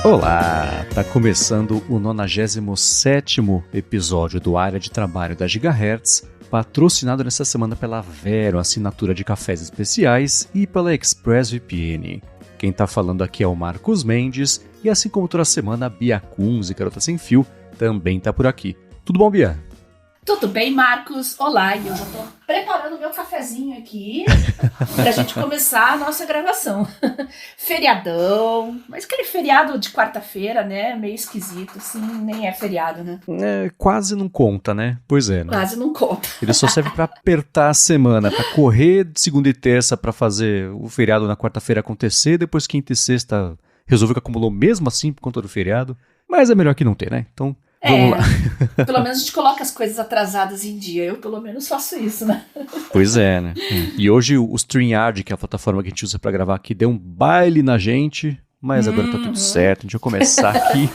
Olá, tá começando o 97º episódio do Área de Trabalho da Gigahertz, patrocinado nessa semana pela Vero, assinatura de cafés especiais, e pela ExpressVPN. Quem tá falando aqui é o Marcos Mendes, e assim como toda semana, a Bia Kunz e Garota Sem Fio também tá por aqui. Tudo bom, Bia? Tudo bem, Marcos? Olá, e eu já tô preparando o meu cafezinho aqui pra gente começar a nossa gravação. Feriadão, mas aquele feriado de quarta-feira, né? Meio esquisito, assim, nem é feriado, né? Quase não conta, né? Pois é, né? Quase não conta. Ele só serve pra apertar a semana, pra correr de segunda e terça pra fazer o feriado na quarta-feira acontecer, depois quinta e sexta resolveu que acumulou mesmo assim por conta do feriado, mas é melhor que não ter, né? Então... vamos lá. Pelo menos a gente coloca as coisas atrasadas em dia. Eu, pelo menos, faço isso, né? Pois é, né? E hoje o StreamYard, que é a plataforma que a gente usa pra gravar aqui, deu um baile na gente, mas agora tá tudo certo. A gente vai começar aqui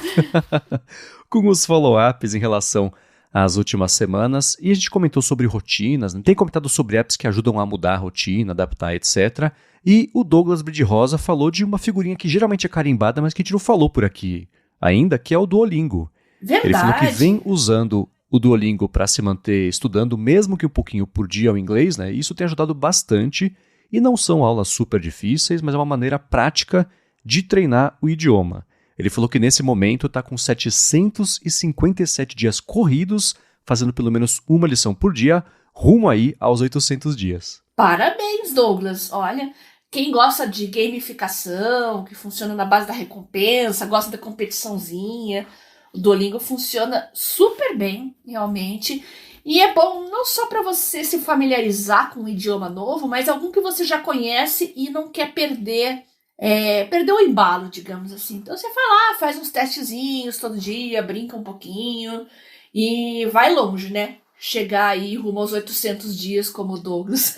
com os follow-ups em relação às últimas semanas. E a gente comentou sobre rotinas, né? Tem comentado sobre apps que ajudam a mudar a rotina, adaptar, etc. E o Douglas Bridrosa falou de uma figurinha que geralmente é carimbada, mas que a gente não falou por aqui ainda, que é o Duolingo. Verdade. Ele falou que vem usando o Duolingo para se manter estudando, mesmo que um pouquinho por dia o inglês, né? Isso tem ajudado bastante, e não são aulas super difíceis, mas é uma maneira prática de treinar o idioma. Ele falou que nesse momento está com 757 dias corridos, fazendo pelo menos uma lição por dia, rumo aí aos 800 dias. Parabéns, Douglas. Olha, quem gosta de gamificação, que funciona na base da recompensa, gosta da competiçãozinha... O Duolingo funciona super bem, realmente, e é bom não só para você se familiarizar com um idioma novo, mas algum que você já conhece e não quer perder o embalo, digamos assim. Então você vai lá, faz uns testezinhos todo dia, brinca um pouquinho e vai longe, né? Chegar aí rumo aos 800 dias como o Douglas.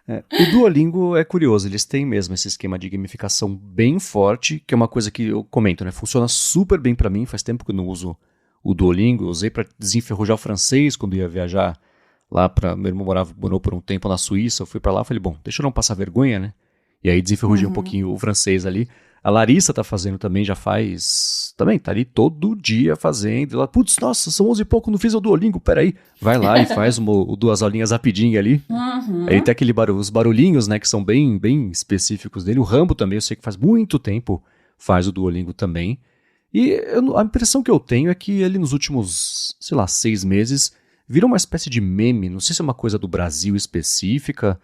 O Duolingo é curioso, eles têm mesmo esse esquema de gamificação bem forte, que é uma coisa que eu comento, né? Funciona super bem pra mim, faz tempo que eu não uso o Duolingo, eu usei pra desenferrujar o francês quando ia viajar lá pra... Meu irmão morou por um tempo na Suíça, eu fui pra lá e falei, bom, deixa eu não passar vergonha, né? E aí desenferrujei um pouquinho o francês ali. A Larissa tá fazendo também, já faz... Também tá ali todo dia fazendo. Ela, putz, nossa, são 11 e pouco, não fiz o Duolingo, peraí. Vai lá e faz duas aulinhas rapidinho ali. Aí tem os barulhinhos, né, que são bem, bem específicos dele. O Rambo também, eu sei que faz muito tempo faz o Duolingo também. E a impressão que eu tenho é que ele nos últimos, 6 meses, virou uma espécie de meme. Não sei se é uma coisa do Brasil específica,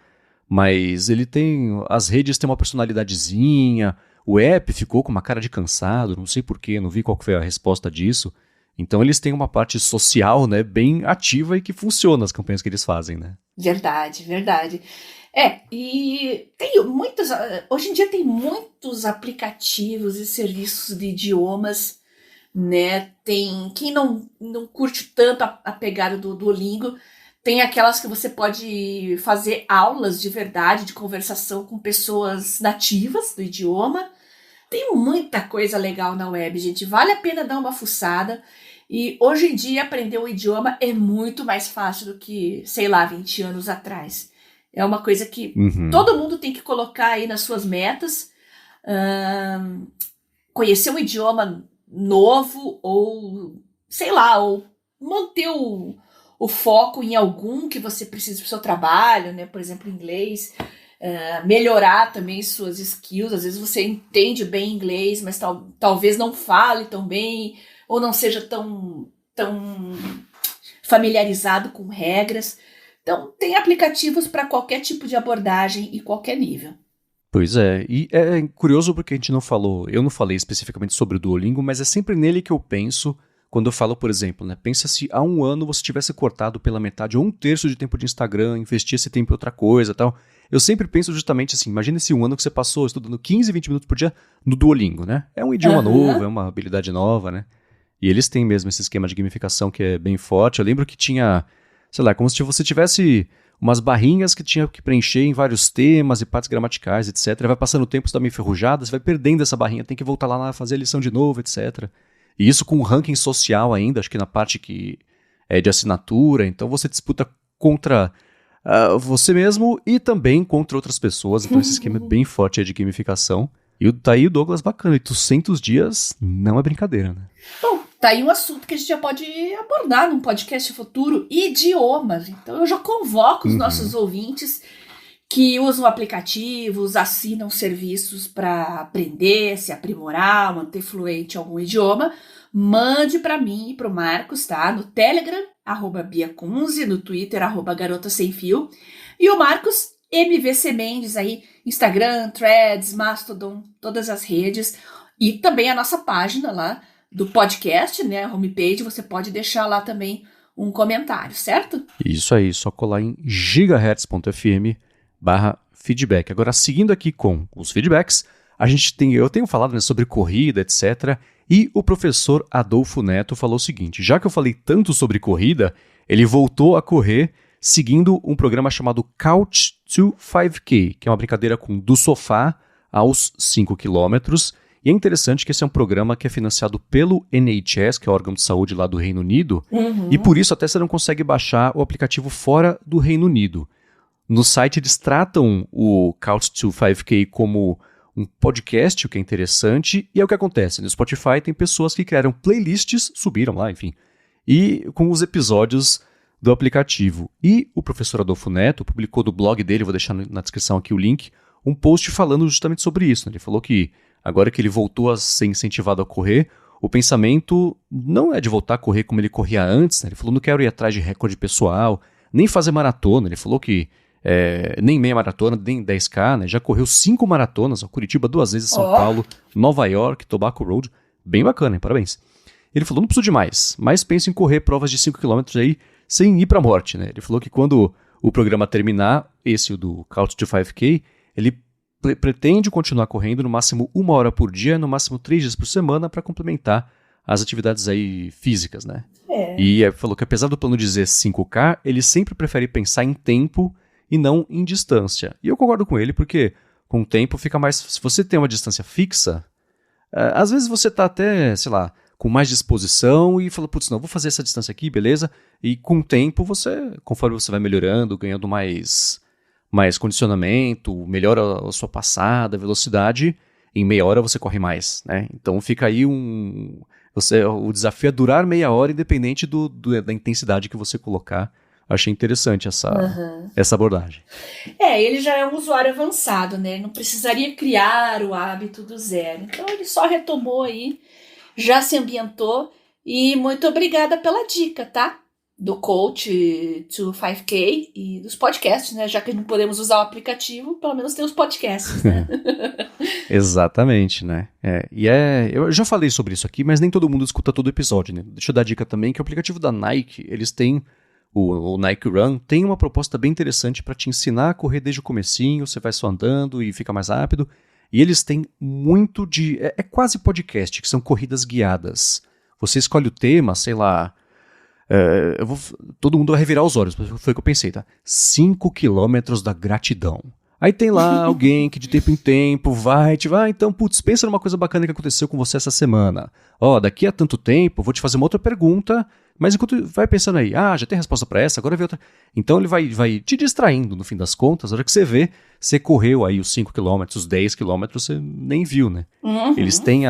mas ele tem... As redes têm uma personalidadezinha... O app ficou com uma cara de cansado, não sei porquê, não vi qual foi a resposta disso. Então eles têm uma parte social, né, bem ativa e que funciona as campanhas que eles fazem, né? Verdade, verdade. E hoje em dia tem muitos aplicativos e serviços de idiomas, né? Tem quem não curte tanto a pegada do Duolingo, tem aquelas que você pode fazer aulas de verdade, de conversação com pessoas nativas do idioma. Tem muita coisa legal na web, gente. Vale a pena dar uma fuçada. E hoje em dia aprender o idioma é muito mais fácil do que, 20 anos atrás. É uma coisa que todo mundo tem que colocar aí nas suas metas. Conhecer um idioma novo ou, ou manter o foco em algum que você precisa para o seu trabalho, né? Por exemplo, inglês. Melhorar também suas skills. Às vezes você entende bem inglês, mas talvez não fale tão bem ou não seja tão familiarizado com regras. Então tem aplicativos para qualquer tipo de abordagem e qualquer nível. Pois é, e é curioso porque eu não falei especificamente sobre o Duolingo, mas é sempre nele que eu penso quando eu falo, por exemplo, né? Pensa se há um ano você tivesse cortado pela metade ou um terço de tempo de Instagram, investir esse tempo em outra coisa e tal. Eu sempre penso justamente assim, imagina esse um ano que você passou estudando 15, 20 minutos por dia no Duolingo, né? É um idioma novo, é uma habilidade nova, né? E eles têm mesmo esse esquema de gamificação que é bem forte. Eu lembro que tinha, como se você tivesse umas barrinhas que tinha que preencher em vários temas e partes gramaticais, etc. Vai passando o tempo, você tá meio enferrujado, você vai perdendo essa barrinha, tem que voltar lá fazer a lição de novo, etc. E isso com um ranking social ainda, acho que na parte que é de assinatura. Então você disputa contra... você mesmo e também contra outras pessoas. Então esse esquema é bem forte aí de gamificação. E tá aí o Douglas bacana, 800 dias não é brincadeira, né? Bom, tá aí um assunto que a gente já pode abordar num podcast futuro, idiomas. Então eu já convoco os nossos ouvintes que usam aplicativos, assinam serviços para aprender, se aprimorar, manter fluente algum idioma, mande para mim e para o Marcos, tá? No Telegram, @BiaCunze, no Twitter, @GarotaSemFio. E o Marcos, MVC Mendes aí, Instagram, Threads, Mastodon, todas as redes. E também a nossa página lá do podcast, né? A homepage, você pode deixar lá também um comentário, certo? Isso aí, só colar em gigahertz.fm/feedback. Agora, seguindo aqui com os feedbacks, eu tenho falado, né, sobre corrida, etc. E o professor Adolfo Neto falou o seguinte: já que eu falei tanto sobre corrida, ele voltou a correr seguindo um programa chamado Couch to 5K, que é uma brincadeira do sofá aos 5 quilômetros. E é interessante que esse é um programa que é financiado pelo NHS, que é o órgão de saúde lá do Reino Unido, e por isso até você não consegue baixar o aplicativo fora do Reino Unido. No site eles tratam o Couch to 5K como um podcast, o que é interessante, e é o que acontece. No Spotify tem pessoas que criaram playlists, subiram lá, enfim, e com os episódios do aplicativo. E o professor Adolfo Neto publicou do blog dele, vou deixar na descrição aqui o link, um post falando justamente sobre isso. Ele falou que agora que ele voltou a ser incentivado a correr, o pensamento não é de voltar a correr como ele corria antes. Ele falou, não quero ir atrás de recorde pessoal, nem fazer maratona. Ele falou que nem meia maratona, nem 10K, né? Já correu 5 maratonas, Curitiba 2 vezes, São Paulo, Nova York, Tobacco Road. Bem bacana, hein? Parabéns. Ele falou, não preciso de mais, mas penso em correr provas de 5 km aí sem ir pra morte, né? Ele falou que quando o programa terminar, esse do Couch to 5K, ele pretende continuar correndo no máximo 1 hora por dia, no máximo 3 dias por semana, para complementar as atividades aí físicas, né? E falou que apesar do plano dizer 5K, ele sempre prefere pensar em tempo e não em distância. E eu concordo com ele, porque com o tempo fica mais... Se você tem uma distância fixa, às vezes você tá até, sei lá, com mais disposição e fala, putz, não, vou fazer essa distância aqui, beleza? E com o tempo, conforme você vai melhorando, ganhando mais condicionamento, melhora a sua passada, velocidade, em meia hora você corre mais, né? Então fica aí o desafio é durar meia hora, independente da intensidade que você colocar. Achei interessante essa abordagem. Ele já é um usuário avançado, né? Ele não precisaria criar o hábito do zero. Então ele só retomou aí, já se ambientou, e muito obrigada pela dica, tá? Do Coach to 5K e dos podcasts, né? Já que não podemos usar o aplicativo, pelo menos tem os podcasts, né? Exatamente, né? Eu já falei sobre isso aqui, mas nem todo mundo escuta todo episódio, né? Deixa eu dar a dica também que o aplicativo da Nike, eles têm o Nike Run, tem uma proposta bem interessante para te ensinar a correr desde o comecinho, você vai só andando e fica mais rápido. E eles têm muito de... É quase podcast, que são corridas guiadas. Você escolhe o tema, sei lá... todo mundo vai revirar os olhos, foi o que eu pensei, tá? 5 quilômetros da gratidão. Aí tem lá alguém que de tempo em tempo vai te vai, então, putz, pensa numa coisa bacana que aconteceu com você essa semana. Daqui a tanto tempo, vou te fazer uma outra pergunta, mas enquanto vai pensando aí, já tem resposta pra essa, agora vem outra. Então ele vai te distraindo, no fim das contas, a hora que você vê, você correu aí os 5 quilômetros, 10 quilômetros, você nem viu, né? Eles têm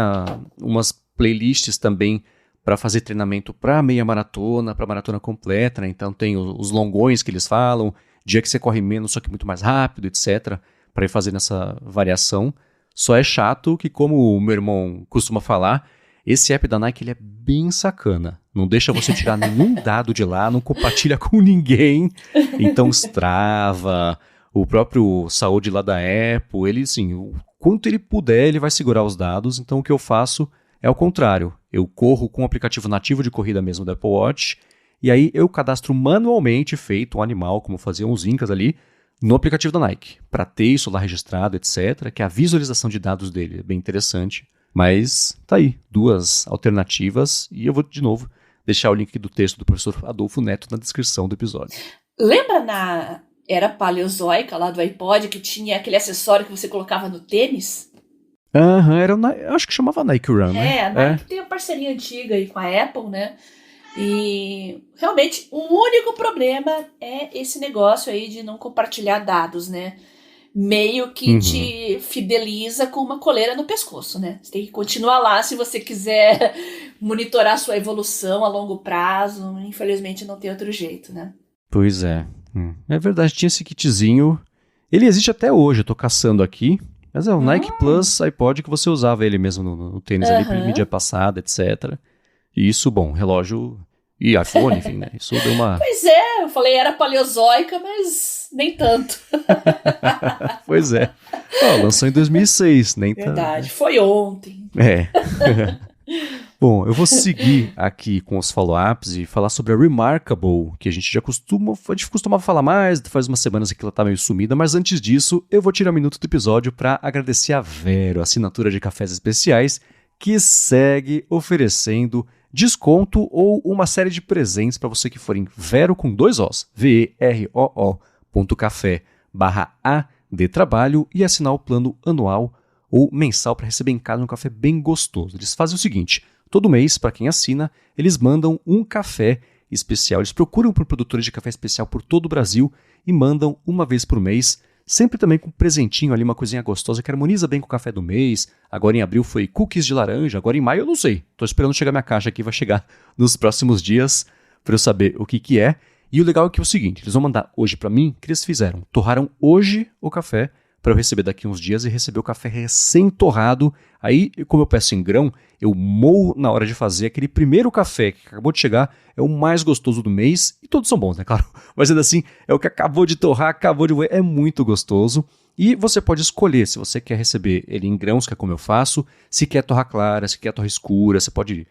umas playlists também para fazer treinamento para meia maratona, para maratona completa, né? Então tem os longões que eles falam, dia que você corre menos, só que muito mais rápido, etc., para ir fazendo essa variação. Só é chato que, como o meu irmão costuma falar, esse app da Nike ele é bem sacana. Não deixa você tirar nenhum dado de lá, não compartilha com ninguém. Então Strava, o próprio Saúde lá da Apple, ele, assim, o quanto ele puder, ele vai segurar os dados. Então o que eu faço é o contrário. Eu corro com o aplicativo nativo de corrida mesmo do Apple Watch, e aí eu cadastro manualmente, feito um animal, como faziam os incas ali, no aplicativo da Nike, para ter isso lá registrado, etc., que a visualização de dados dele é bem interessante. Mas tá aí, 2 alternativas, e eu vou, de novo, deixar o link do texto do professor Adolfo Neto na descrição do episódio. Lembra na era paleozoica lá do iPod, que tinha aquele acessório que você colocava no tênis? Acho que chamava Nike Run, né? A Nike tem uma parceria antiga aí com a Apple, né? E realmente o único problema é esse negócio aí de não compartilhar dados, né? meio que te fideliza com uma coleira no pescoço, né? Você tem que continuar lá se você quiser monitorar sua evolução a longo prazo. Infelizmente não tem outro jeito, né? Pois é. É verdade, tinha esse kitzinho. Ele existe até hoje, eu tô caçando aqui. Mas é o Nike Plus iPod que você usava ele mesmo no tênis ali, pra mídia passada, etc. E isso, bom, relógio e iPhone, enfim, né? Isso deu uma... Pois é, eu falei era paleozoica, mas nem tanto. Pois é. Lançou em 2006, nem tanto. Verdade, foi ontem. É. Bom, eu vou seguir aqui com os follow-ups e falar sobre a Remarkable, que a gente costumava falar mais, faz umas semanas que ela tá meio sumida, mas antes disso, eu vou tirar um minuto do episódio para agradecer a Vero, assinatura de cafés especiais, que segue oferecendo desconto ou uma série de presentes para você que for em Vero com 2 Os, veroo.café/ADtrabalho e assinar o plano anual ou mensal para receber em casa um café bem gostoso. Eles fazem o seguinte, todo mês, para quem assina, eles mandam um café especial. Eles procuram por produtores de café especial por todo o Brasil e mandam uma vez por mês, sempre também com um presentinho ali, uma coisinha gostosa que harmoniza bem com o café do mês. Agora em abril foi cookies de laranja, agora em maio eu não sei. Estou esperando chegar minha caixa aqui, vai chegar nos próximos dias para eu saber o que é. E o legal é que é o seguinte, eles vão mandar hoje para mim, o que eles fizeram? Torraram hoje o café, para eu receber daqui uns dias e receber o café recém-torrado. Aí, como eu peço em grão, eu moo na hora de fazer. Aquele primeiro café que acabou de chegar é o mais gostoso do mês. E todos são bons, né? Claro. Mas ainda assim, é o que acabou de torrar, acabou de moer. É muito gostoso. E você pode escolher se você quer receber ele em grãos, que é como eu faço. Se quer torra clara, se quer torra escura. Você pode...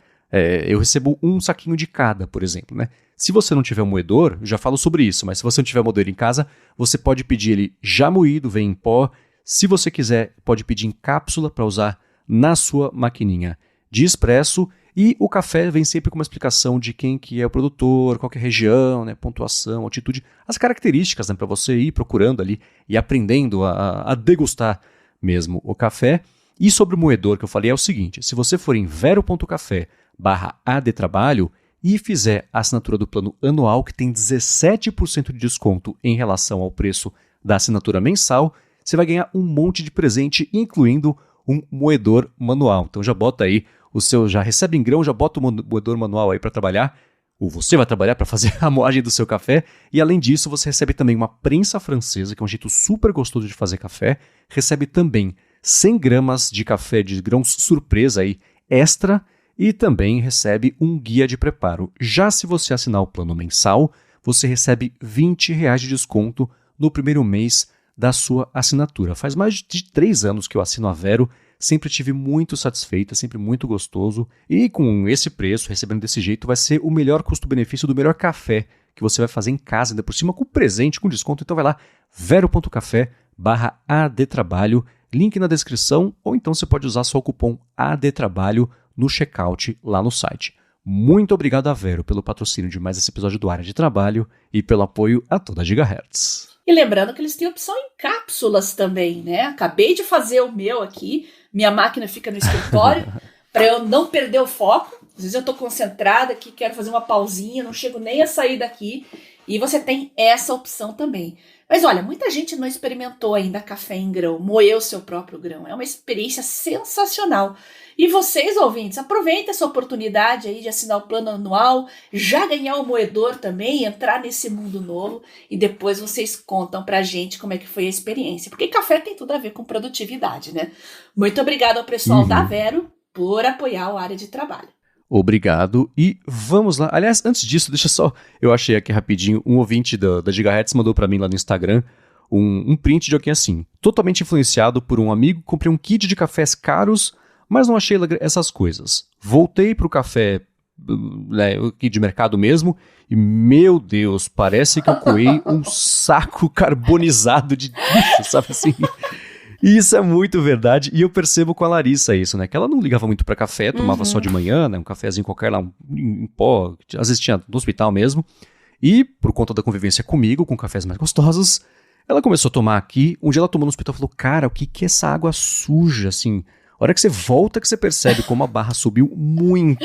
eu recebo um saquinho de cada, por exemplo, né? Se você não tiver um moedor, eu já falo sobre isso, mas se você não tiver moedor em casa, você pode pedir ele já moído, vem em pó. Se você quiser, pode pedir em cápsula para usar na sua maquininha de expresso. E o café vem sempre com uma explicação de quem que é o produtor, qual que é a região, né, pontuação, altitude, as características, né, para você ir procurando ali e aprendendo a degustar mesmo o café. E sobre o moedor que eu falei é o seguinte, se você for em vero.café/ADtrabalho e fizer a assinatura do plano anual, que tem 17% de desconto em relação ao preço da assinatura mensal, você vai ganhar um monte de presente, incluindo um moedor manual. Então já bota aí já recebe em grão, já bota o moedor manual aí para trabalhar, ou você vai trabalhar para fazer a moagem do seu café, e além disso você recebe também uma prensa francesa, que é um jeito super gostoso de fazer café, recebe também 100 gramas de café de grãos surpresa aí, extra, e também recebe um guia de preparo. Já se você assinar o plano mensal, você recebe R$20 de desconto no primeiro mês da sua assinatura. Faz mais de 3 anos que eu assino a Vero, sempre tive muito satisfeito, sempre muito gostoso. E com esse preço, recebendo desse jeito, vai ser o melhor custo-benefício do melhor café que você vai fazer em casa, ainda por cima com presente, com desconto. Então vai lá, vero.café/ADtrabalho, link na descrição, ou então você pode usar só o cupom ADTrabalho no checkout lá no site. Muito obrigado a Vero pelo patrocínio de mais esse episódio do Área de Trabalho e pelo apoio a toda a Gigahertz. E lembrando que eles têm opção em cápsulas também, né? Acabei de fazer o meu aqui, minha máquina fica no escritório, para eu não perder o foco. Às vezes eu estou concentrada aqui, quero fazer uma pausinha, não chego nem a sair daqui. E você tem essa opção também. Mas olha, muita gente não experimentou ainda café em grão, moer o seu próprio grão. É uma experiência sensacional. E vocês, ouvintes, aproveitem essa oportunidade aí de assinar o plano anual, já ganhar o moedor também, entrar nesse mundo novo e depois vocês contam pra gente como é que foi a experiência. Porque café tem tudo a ver com produtividade, né? Muito obrigado ao pessoal da Vero por apoiar o Área de Trabalho. Obrigado e vamos lá. Aliás, antes disso, deixa só, eu achei aqui rapidinho, um ouvinte da Gigahertz mandou pra mim lá no Instagram um print de alguém assim, totalmente influenciado por um amigo, comprei um kit de cafés caros, mas não achei essas coisas. Voltei pro café aqui de mercado mesmo e, meu Deus, parece que eu coei um saco carbonizado de lixo, sabe assim? E isso é muito verdade, e eu percebo com a Larissa isso, né? Que ela não ligava muito pra café, tomava só de manhã, né? Um cafezinho qualquer lá, em pó, às vezes tinha no hospital mesmo. E, por conta da convivência comigo, com cafés mais gostosos, ela começou a tomar aqui. Um dia ela tomou no hospital e falou, cara, o que é essa água suja, assim? A hora que você volta que você percebe como a barra subiu muito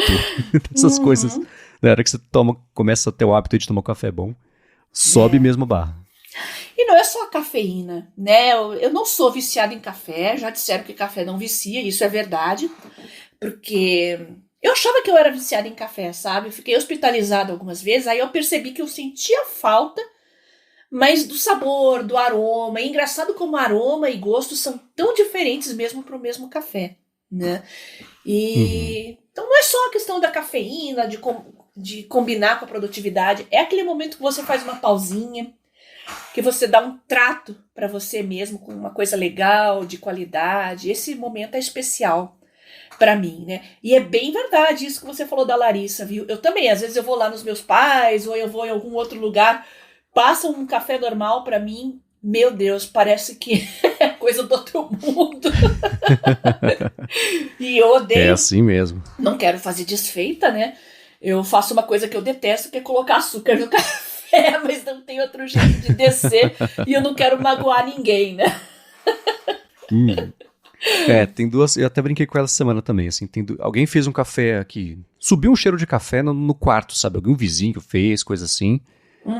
dessas coisas. Na hora que você começa a ter o hábito de tomar um café bom, sobe mesmo a barra. E não é só cafeína, né? Eu não sou viciada em café, já disseram que café não vicia, isso é verdade, porque eu achava que eu era viciada em café, sabe? Eu fiquei hospitalizada algumas vezes, aí eu percebi que eu sentia falta, mas do sabor, do aroma. É engraçado como aroma e gosto são tão diferentes mesmo para o mesmo café, né? Uhum. E então não é só a questão da cafeína, de combinar com a produtividade, é aquele momento que você faz uma pausinha, que você dá um trato para você mesmo com uma coisa legal, de qualidade. Esse momento é especial para mim, né? E é bem verdade isso que você falou da Larissa, viu? Eu também, às vezes eu vou lá nos meus pais ou eu vou em algum outro lugar, passa um café normal para mim, meu Deus, parece que é coisa do outro mundo. E eu É odeio, assim mesmo. não quero fazer desfeita, né? Eu faço uma coisa que eu detesto, que é colocar açúcar no café, mas não tem outro jeito de descer e eu não quero magoar ninguém, né? Hum. Tem duas. Eu até brinquei com ela essa semana também. Assim, alguém fez um café aqui. Subiu um cheiro de café no quarto, sabe? Algum vizinho fez, coisa assim.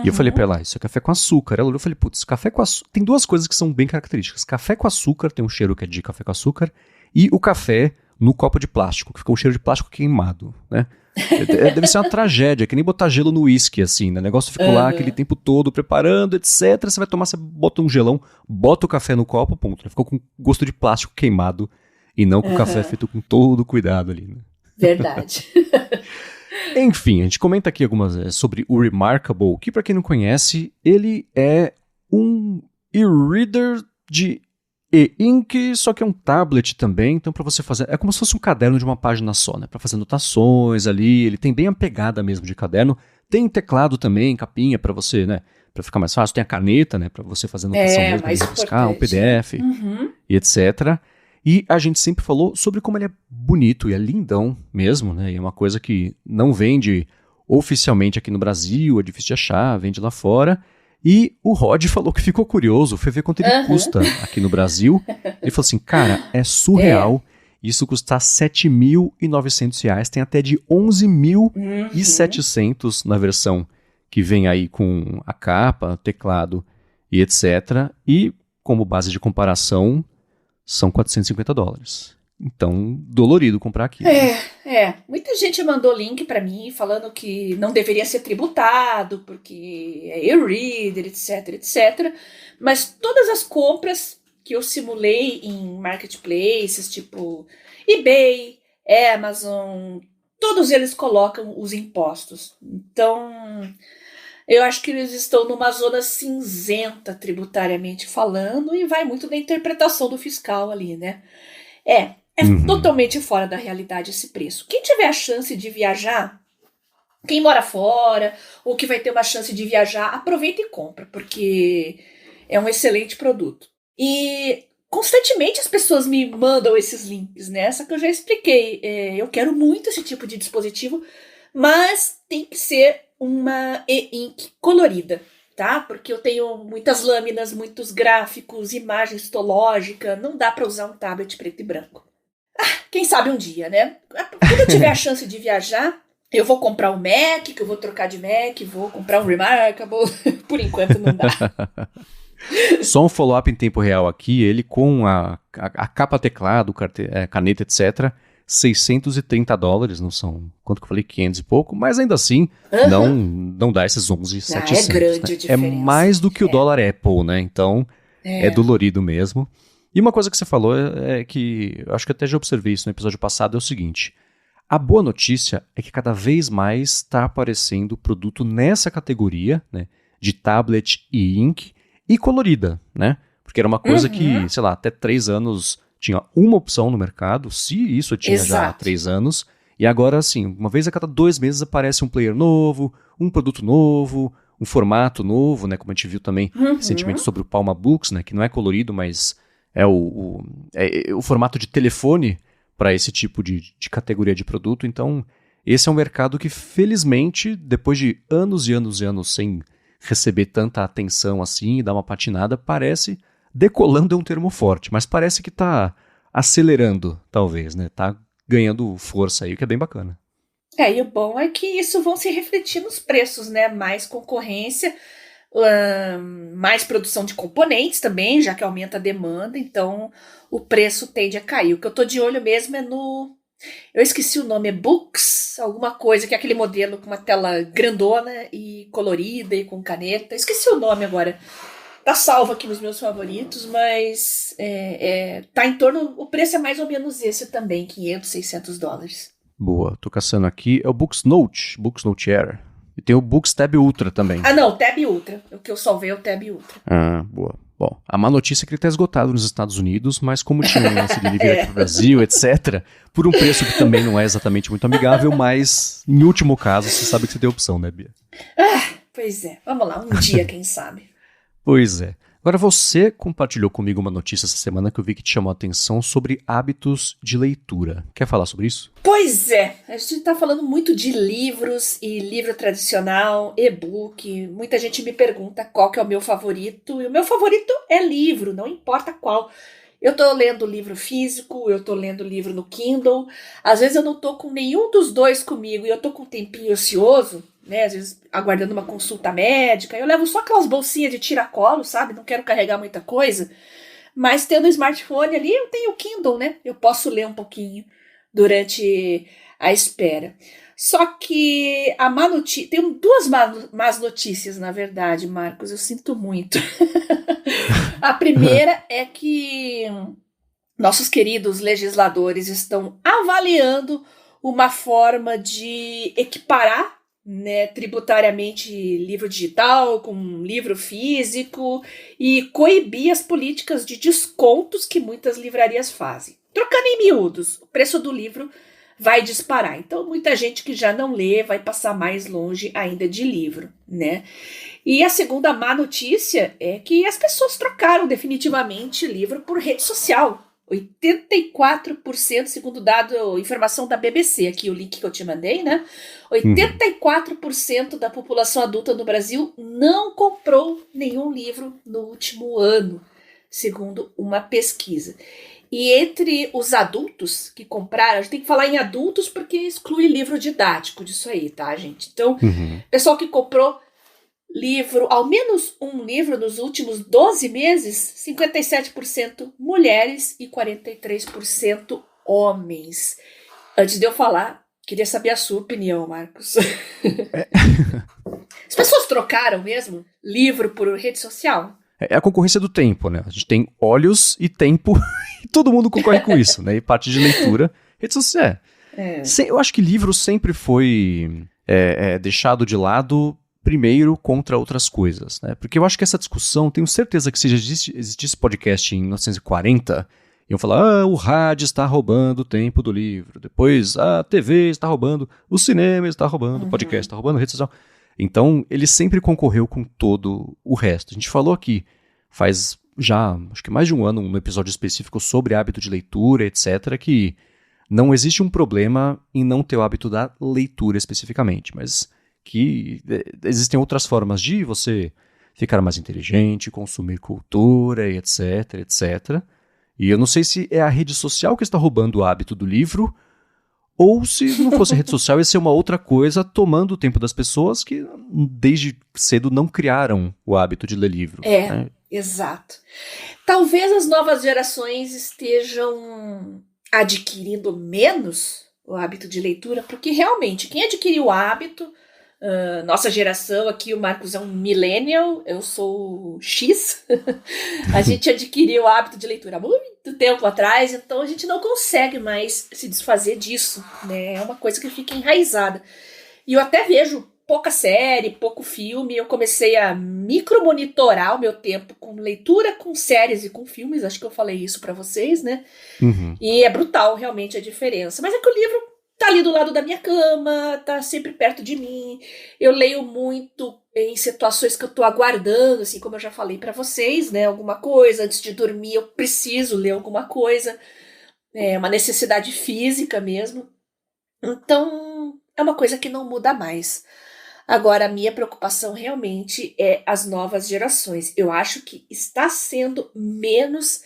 E eu falei pra ela, isso é café com açúcar. Ela olhou e falei, putz, café com açúcar. Tem duas coisas que são bem características. Café com açúcar tem um cheiro que é de café com açúcar. E o café no copo de plástico, que fica um cheiro de plástico queimado, né? Deve ser uma tragédia, que nem botar gelo no uísque, assim, né? O negócio ficou lá aquele tempo todo preparando, etc. Você vai tomar, você bota um gelão, bota o café no copo, ponto. Ficou com gosto de plástico queimado e não com o café feito com todo cuidado ali, né? Verdade. Enfim, a gente comenta aqui algumas sobre o Remarkable, que pra quem não conhece, ele é um e-reader de e-ink, só que é um tablet também, então pra você fazer, é como se fosse um caderno de uma página só, né? Pra fazer anotações ali, ele tem bem a pegada mesmo de caderno, tem teclado também, capinha pra você, né? Pra ficar mais fácil, tem a caneta, né? Pra você fazer anotação mesmo, Mais buscar um importante, né? PDF e etc. E a gente sempre falou sobre como ele é bonito e é lindão mesmo, né? E é uma coisa que não vende oficialmente aqui no Brasil, é difícil de achar, vende lá fora. E o Rod falou que ficou curioso, foi ver quanto ele custa aqui no Brasil. Ele falou assim, cara, é surreal isso custar R$ 7.900, tem até de 11.700 na versão que vem aí com a capa, teclado e etc. E como base de comparação, são US$ 450. Então, dolorido comprar aqui. Né? Muita gente mandou link pra mim falando que não deveria ser tributado, porque é e-reader, etc, etc. Mas todas as compras que eu simulei em marketplaces, tipo eBay, Amazon, todos eles colocam os impostos. Então, eu acho que eles estão numa zona cinzenta tributariamente falando e vai muito da interpretação do fiscal ali, né? É totalmente fora da realidade esse preço. Quem tiver a chance de viajar, quem mora fora, ou que vai ter uma chance de viajar, aproveita e compra, porque é um excelente produto. E constantemente as pessoas me mandam esses links, né? Só que eu já expliquei. Eu quero muito esse tipo de dispositivo, mas tem que ser uma e-ink colorida, tá? Porque eu tenho muitas lâminas, muitos gráficos, imagem histológica, não dá para usar um tablet preto e branco. Quem sabe um dia, né? Quando eu tiver a chance de viajar, eu vou comprar um Mac, que eu vou trocar de Mac, vou comprar um Remarkable. Por enquanto não dá. Só um follow-up em tempo real aqui, ele com a capa teclado, caneta, etc., $630, não são, quanto que eu falei, 500 e pouco, mas ainda assim não dá esses 11.700. É grande né? a diferença. É mais do que o dólar Apple, né? Então é dolorido mesmo. E uma coisa que você falou é que, eu acho que até já observei isso no episódio passado, é o seguinte, a boa notícia é que cada vez mais está aparecendo produto nessa categoria, né, de tablet e ink, e colorida, né? Porque era uma coisa que, sei lá, até 3 anos tinha uma opção no mercado, se isso tinha já há 3 anos, e agora, assim, uma vez a cada 2 meses aparece um player novo, um produto novo, um formato novo, né? Como a gente viu também recentemente sobre o Palma Books, né? Que não é colorido, mas é o formato de telefone para esse tipo de categoria de produto. Então, esse é um mercado que, felizmente, depois de anos e anos e anos sem receber tanta atenção assim e dar uma patinada, parece, decolando é um termo forte, mas parece que está acelerando, talvez, né? Tá ganhando força aí, o que é bem bacana. E o bom é que isso vão se refletir nos preços, né? Mais concorrência, mais produção de componentes também, já que aumenta a demanda, então o preço tende a cair. O que eu tô de olho mesmo é no... Eu esqueci o nome, é Books, alguma coisa, que é aquele modelo com uma tela grandona e colorida e com caneta. Esqueci o nome agora. Tá salvo aqui nos meus favoritos, mas tá em torno... O preço é mais ou menos esse também, $500, $600. Boa, tô caçando aqui. É o Books Note Air. E tem o Books Tab Ultra também. Ah, não, Tab Ultra. O que eu salvei é o Tab Ultra. Ah, boa. Bom, a má notícia é que ele está esgotado nos Estados Unidos, mas como tinha um lance de ele vir aqui pro Brasil, etc., por um preço que também não é exatamente muito amigável, mas em último caso, você sabe que você tem opção, né, Bia? Pois é. Vamos lá, um dia, quem sabe. Pois é. Agora, você compartilhou comigo uma notícia essa semana que eu vi que te chamou a atenção sobre hábitos de leitura. Quer falar sobre isso? Pois é, a gente está falando muito de livros e livro tradicional, e-book. Muita gente me pergunta qual que é o meu favorito. E o meu favorito é livro, não importa qual. Eu estou lendo livro físico, eu estou lendo livro no Kindle. Às vezes eu não estou com nenhum dos dois comigo e eu estou com um tempinho ocioso, né? Às vezes aguardando uma consulta médica. Eu levo só aquelas bolsinhas de tiracolo, sabe? Não quero carregar muita coisa. Mas tendo o smartphone ali, eu tenho o Kindle, né? Eu posso ler um pouquinho durante a espera. Só que a má notícia... Tem duas más notícias, na verdade, Marcos. Eu sinto muito. A primeira é que nossos queridos legisladores estão avaliando uma forma de equiparar, né, tributariamente livro digital com livro físico e coibir as políticas de descontos que muitas livrarias fazem. Trocando em miúdos, o preço do livro vai disparar. Então, muita gente que já não lê vai passar mais longe ainda de livro, né? E a segunda má notícia é que as pessoas trocaram definitivamente livro por rede social. 84%, segundo dado, informação da BBC, aqui o link que eu te mandei, né? 84% da população adulta no Brasil não comprou nenhum livro no último ano, segundo uma pesquisa. E entre os adultos que compraram, a gente tem que falar em adultos porque exclui livro didático disso aí, tá, gente? Então, pessoal que comprou livro, ao menos um livro nos últimos 12 meses, 57% mulheres e 43% homens. Antes de eu falar, queria saber a sua opinião, Marcos. As pessoas trocaram mesmo livro por rede social? É a concorrência do tempo, né? A gente tem olhos e tempo e todo mundo concorre com isso, né? E parte de leitura, rede social. Eu acho que livro sempre foi deixado de lado primeiro contra outras coisas, né? Porque eu acho que essa discussão, tenho certeza que se já existisse podcast em 1940, iam falar, o rádio está roubando o tempo do livro, depois a TV está roubando, o cinema está roubando, o podcast está roubando, a rede social. Então, ele sempre concorreu com todo o resto. A gente falou aqui, faz já, acho que mais de um ano, um episódio específico sobre hábito de leitura, etc., que não existe um problema em não ter o hábito da leitura especificamente, mas que existem outras formas de você ficar mais inteligente, consumir cultura, etc, etc. E eu não sei se é a rede social que está roubando o hábito do livro, ou se não fosse a rede social, ia ser uma outra coisa tomando o tempo das pessoas que desde cedo não criaram o hábito de ler livro. Né? Exato. Talvez as novas gerações estejam adquirindo menos o hábito de leitura, porque realmente quem adquiriu o hábito, nossa geração aqui, o Marcos é um millennial, eu sou X, a gente adquiriu o hábito de leitura há muito tempo atrás, então a gente não consegue mais se desfazer disso, né? É uma coisa que fica enraizada. E eu até vejo pouca série, pouco filme, eu comecei a micromonitorar o meu tempo com leitura, com séries e com filmes, acho que eu falei isso pra vocês, né? E é brutal realmente a diferença, mas é que o livro tá ali do lado da minha cama, tá sempre perto de mim. Eu leio muito em situações que eu tô aguardando, assim, como eu já falei pra vocês, né? Alguma coisa, antes de dormir eu preciso ler alguma coisa. É uma necessidade física mesmo. Então, é uma coisa que não muda mais. Agora, a minha preocupação realmente é as novas gerações. Eu acho que está sendo menos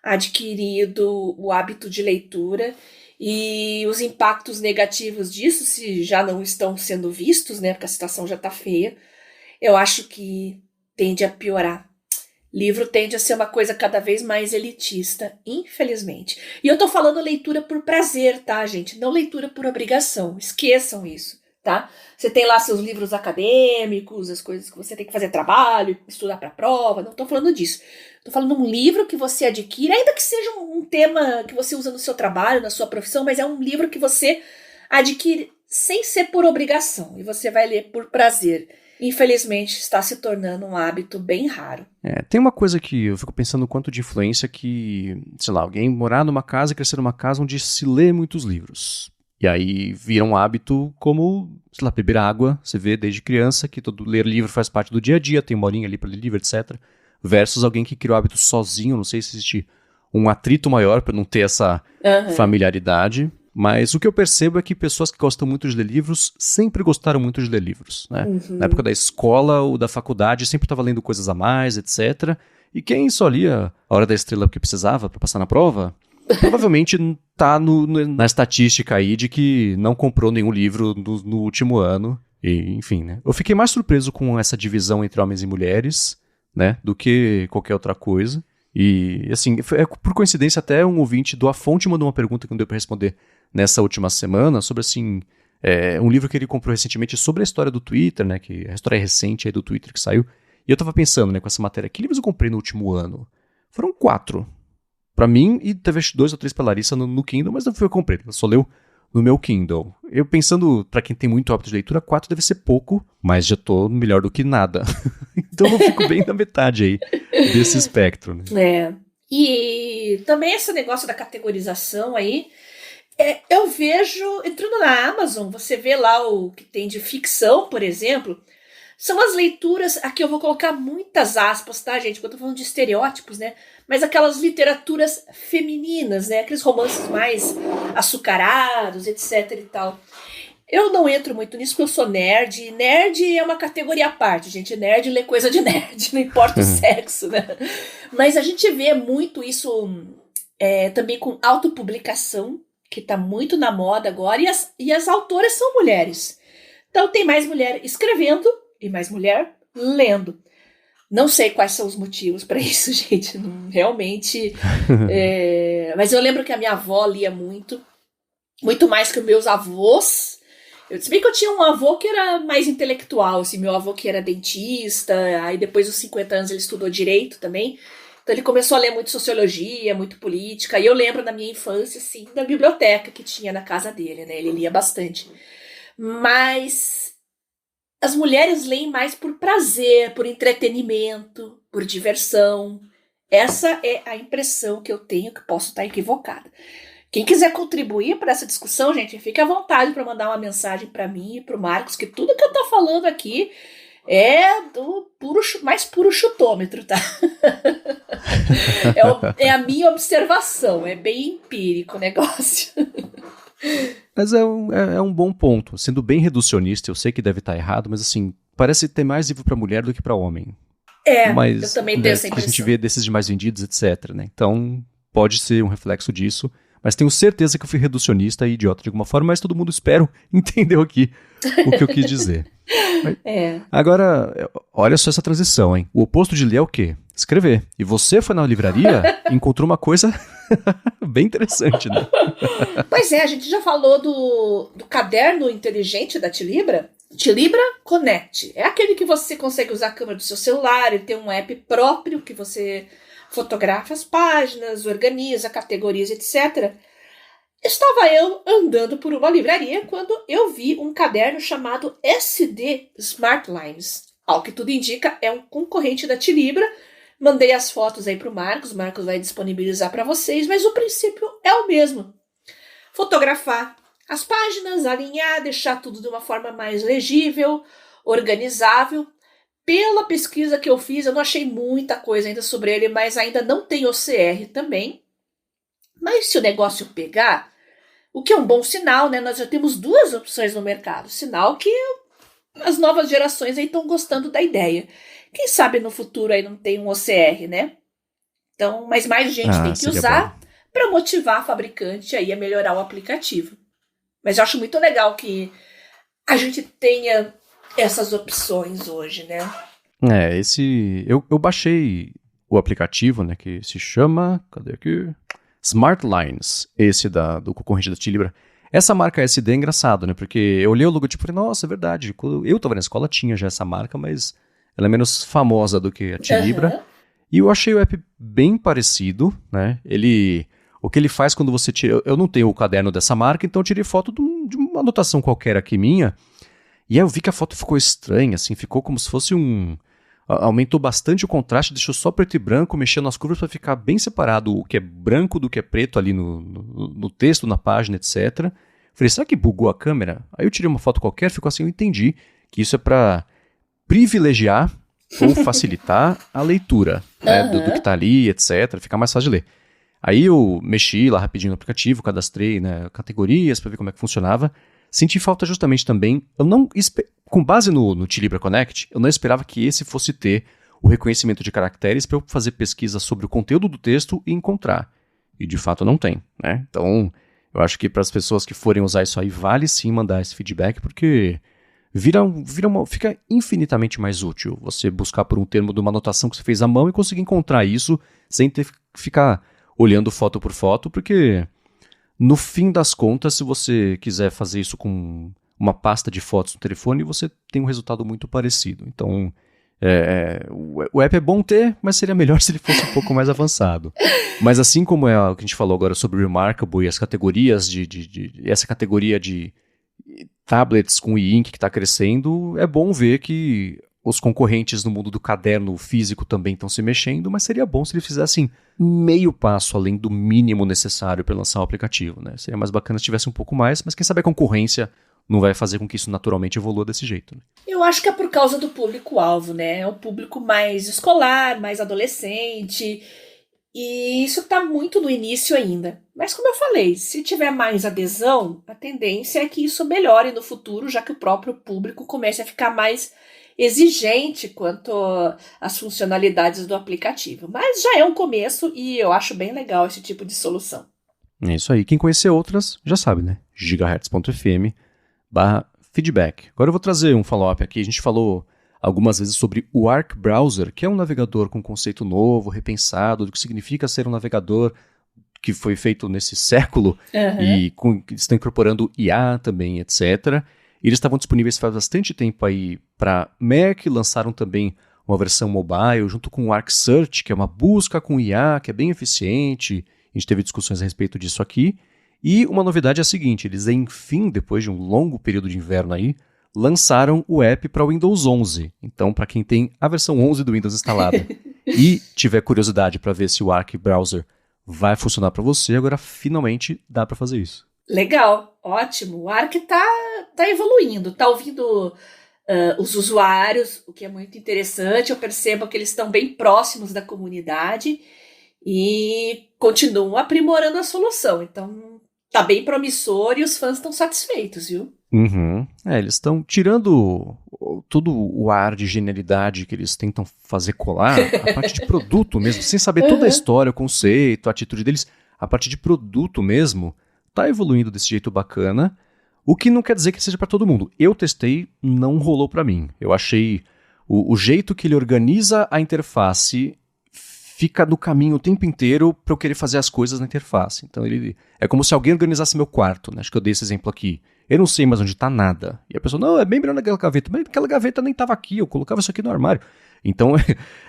adquirido o hábito de leitura. E os impactos negativos disso, se já não estão sendo vistos, né, porque a situação já está feia, eu acho que tende a piorar. Livro tende a ser uma coisa cada vez mais elitista, infelizmente. E eu tô falando leitura por prazer, tá, gente? Não leitura por obrigação. Esqueçam isso, tá? Você tem lá seus livros acadêmicos, as coisas que você tem que fazer trabalho, estudar para prova. Não tô falando disso. Tô falando de um livro que você adquire, ainda que seja um tema que você usa no seu trabalho, na sua profissão, mas é um livro que você adquire sem ser por obrigação. E você vai ler por prazer. Infelizmente, está se tornando um hábito bem raro. Tem uma coisa que eu fico pensando o quanto de influência que, sei lá, alguém morar numa casa e crescer numa casa onde se lê muitos livros. E aí vira um hábito como, sei lá, beber água. Você vê desde criança que todo ler livro faz parte do dia a dia, tem uma horinha ali para ler livro, etc. Versus alguém que criou hábito sozinho, não sei se existe um atrito maior para não ter essa familiaridade. Mas o que eu percebo é que pessoas que gostam muito de ler livros sempre gostaram muito de ler livros, né? Na época da escola ou da faculdade sempre estava lendo coisas a mais, etc. E quem só lia A Hora da Estrela porque precisava para passar na prova, provavelmente tá na estatística aí de que não comprou nenhum livro no último ano. E, enfim, né? Eu fiquei mais surpreso com essa divisão entre homens e mulheres, né? Do que qualquer outra coisa. E, assim, por coincidência, até um ouvinte do A Fonte mandou uma pergunta que não deu para responder nessa última semana, sobre, assim, um livro que ele comprou recentemente sobre a história do Twitter, né, que a história recente aí do Twitter que saiu, e eu tava pensando, né, com essa matéria, que livros eu comprei no último ano? Foram 4, pra mim, e teve 2 ou 3 pra Larissa no Kindle, mas não foi eu que comprei, ela só leu no meu Kindle. Eu pensando, pra quem tem muito hábito de leitura, 4 deve ser pouco, mas já tô melhor do que nada. Então eu fico bem na metade aí desse espectro, né? E também esse negócio da categorização aí, eu vejo, entrando na Amazon, você vê lá o que tem de ficção, por exemplo, são as leituras, aqui eu vou colocar muitas aspas, tá, gente, porque eu tô falando de estereótipos, né, mas aquelas literaturas femininas, né, aqueles romances mais açucarados, etc e tal. Eu não entro muito nisso porque eu sou nerd, e nerd é uma categoria à parte, gente, nerd lê coisa de nerd, não importa o sexo, né, mas a gente vê muito isso também com autopublicação, que tá muito na moda agora, e as autoras são mulheres. Então tem mais mulher escrevendo e mais mulher lendo. Não sei quais são os motivos para isso, gente, não, realmente. Mas eu lembro que a minha avó lia muito mais que os meus avós. Se bem que eu tinha um avô que era mais intelectual, assim, meu avô que era dentista, aí depois dos 50 anos ele estudou direito também. Então ele começou a ler muito sociologia, muito política, e eu lembro da minha infância, assim, da biblioteca que tinha na casa dele, né? Ele lia bastante. Mas as mulheres leem mais por prazer, por entretenimento, por diversão. Essa é a impressão que eu tenho, que posso estar equivocada. Quem quiser contribuir para essa discussão, gente, fique à vontade para mandar uma mensagem para mim e para o Marcos, que tudo que eu estou falando aqui é do mais puro chutômetro, tá? É a minha observação, é bem empírico o negócio. Mas é um bom ponto. Sendo bem reducionista, eu sei que deve estar errado, mas assim, parece ter mais livro para mulher do que para homem. Mas, eu também tenho essa impressão. A gente vê desses de mais vendidos, etc, né? Então, pode ser um reflexo disso. Mas tenho certeza que eu fui reducionista e idiota de alguma forma, mas todo mundo, espero, entendeu aqui o que eu quis dizer. Agora, olha só essa transição, hein? O oposto de ler é o quê? Escrever. E você foi na livraria e encontrou uma coisa bem interessante, né? Pois é, a gente já falou do caderno inteligente da Tilibra. Tilibra Connect. É aquele que você consegue usar a câmera do seu celular e tem um app próprio que você fotografa as páginas, organiza categorias, etc. Estava eu andando por uma livraria quando eu vi um caderno chamado SD Smartlines. Ao que tudo indica, é um concorrente da Tilibra. Mandei as fotos aí para o Marcos vai disponibilizar para vocês, mas o princípio é o mesmo. Fotografar as páginas, alinhar, deixar tudo de uma forma mais legível, organizável. Pela pesquisa que eu fiz, eu não achei muita coisa ainda sobre ele, mas ainda não tem OCR também. Mas se o negócio pegar, o que é um bom sinal, né? Nós já temos 2 opções no mercado. Sinal que as novas gerações aí estão gostando da ideia. Quem sabe no futuro aí não tem um OCR, né? Então, mas mais gente tem que usar para motivar a fabricante aí a melhorar o aplicativo. Mas eu acho muito legal que a gente tenha essas opções hoje, né? Eu baixei o aplicativo, né, que se chama, cadê aqui? Smart Lines, esse do concorrente da Tilibra. Essa marca SD é engraçado, né, porque eu olhei o logotipo e falei, nossa, é verdade, quando eu tava na escola tinha já essa marca, mas ela é menos famosa do que a Tilibra. Aham. E eu achei o app bem parecido, né, o que ele faz quando você tira, eu não tenho o caderno dessa marca, então eu tirei foto de uma anotação qualquer aqui minha, e aí eu vi que a foto ficou estranha, assim, ficou como se fosse aumentou bastante o contraste, deixou só preto e branco, mexendo nas curvas para ficar bem separado o que é branco do que é preto ali no texto, na página, etc. Falei, será que bugou a câmera? Aí eu tirei uma foto qualquer, ficou assim, eu entendi que isso é para privilegiar ou facilitar a leitura, né, do que está ali, etc. Ficar mais fácil de ler. Aí eu mexi lá rapidinho no aplicativo, cadastrei, né, categorias para ver como é que funcionava. Senti falta justamente também, com base no Tilibra Connect, eu não esperava que esse fosse ter o reconhecimento de caracteres para eu fazer pesquisa sobre o conteúdo do texto e encontrar. E de fato não tem, né? Então, eu acho que para as pessoas que forem usar isso aí, vale sim mandar esse feedback, porque fica infinitamente mais útil você buscar por um termo de uma anotação que você fez à mão e conseguir encontrar isso sem ter que ficar olhando foto por foto, porque no fim das contas, se você quiser fazer isso com uma pasta de fotos no telefone, você tem um resultado muito parecido. Então, o app é bom ter, mas seria melhor se ele fosse um pouco mais avançado. Mas assim como é o que a gente falou agora sobre Remarkable e as categorias essa categoria de tablets com e-ink que está crescendo, é bom ver que os concorrentes no mundo do caderno físico também estão se mexendo, mas seria bom se eles fizessem meio passo além do mínimo necessário para lançar o aplicativo, né? Seria mais bacana se tivesse um pouco mais, mas quem sabe a concorrência não vai fazer com que isso naturalmente evolua desse jeito, né? Eu acho que é por causa do público-alvo, né? É um público mais escolar, mais adolescente. E isso está muito no início ainda. Mas como eu falei, se tiver mais adesão, a tendência é que isso melhore no futuro, já que o próprio público comece a ficar mais exigente quanto às funcionalidades do aplicativo. Mas já é um começo e eu acho bem legal esse tipo de solução. É isso aí. Quem conhecer outras, já sabe, né? gigahertz.fm/feedback. Agora eu vou trazer um follow-up aqui. A gente falou algumas vezes sobre o Arc Browser, que é um navegador com conceito novo, repensado, do que significa ser um navegador que foi feito nesse século e estão incorporando IA também, etc. Eles estavam disponíveis faz bastante tempo aí para Mac, lançaram também uma versão mobile, junto com o Arc Search, que é uma busca com IA, que é bem eficiente. A gente teve discussões a respeito disso aqui. E uma novidade é a seguinte, eles enfim, depois de um longo período de inverno aí, lançaram o app para o Windows 11. Então, para quem tem a versão 11 do Windows instalada e tiver curiosidade para ver se o Arc Browser vai funcionar para você, agora finalmente dá para fazer isso. Legal, ótimo. O Arc tá evoluindo, tá ouvindo os usuários, o que é muito interessante. Eu percebo que eles estão bem próximos da comunidade e continuam aprimorando a solução. Então, tá bem promissor e os fãs estão satisfeitos, viu? Uhum. Eles estão tirando todo o ar de genialidade que eles tentam fazer colar, a parte de produto mesmo, sem saber toda a história, o conceito, a atitude deles, a parte de produto mesmo, tá evoluindo desse jeito bacana, o que não quer dizer que seja para todo mundo. Eu testei, não rolou para mim. Eu achei o jeito que ele organiza a interface fica no caminho o tempo inteiro para eu querer fazer as coisas na interface. Então ele é como se alguém organizasse meu quarto, né? Acho que eu dei esse exemplo aqui. Eu não sei mais onde está nada. E a pessoa, não, é bem melhor naquela gaveta. Mas aquela gaveta nem estava aqui, eu colocava isso aqui no armário. Então,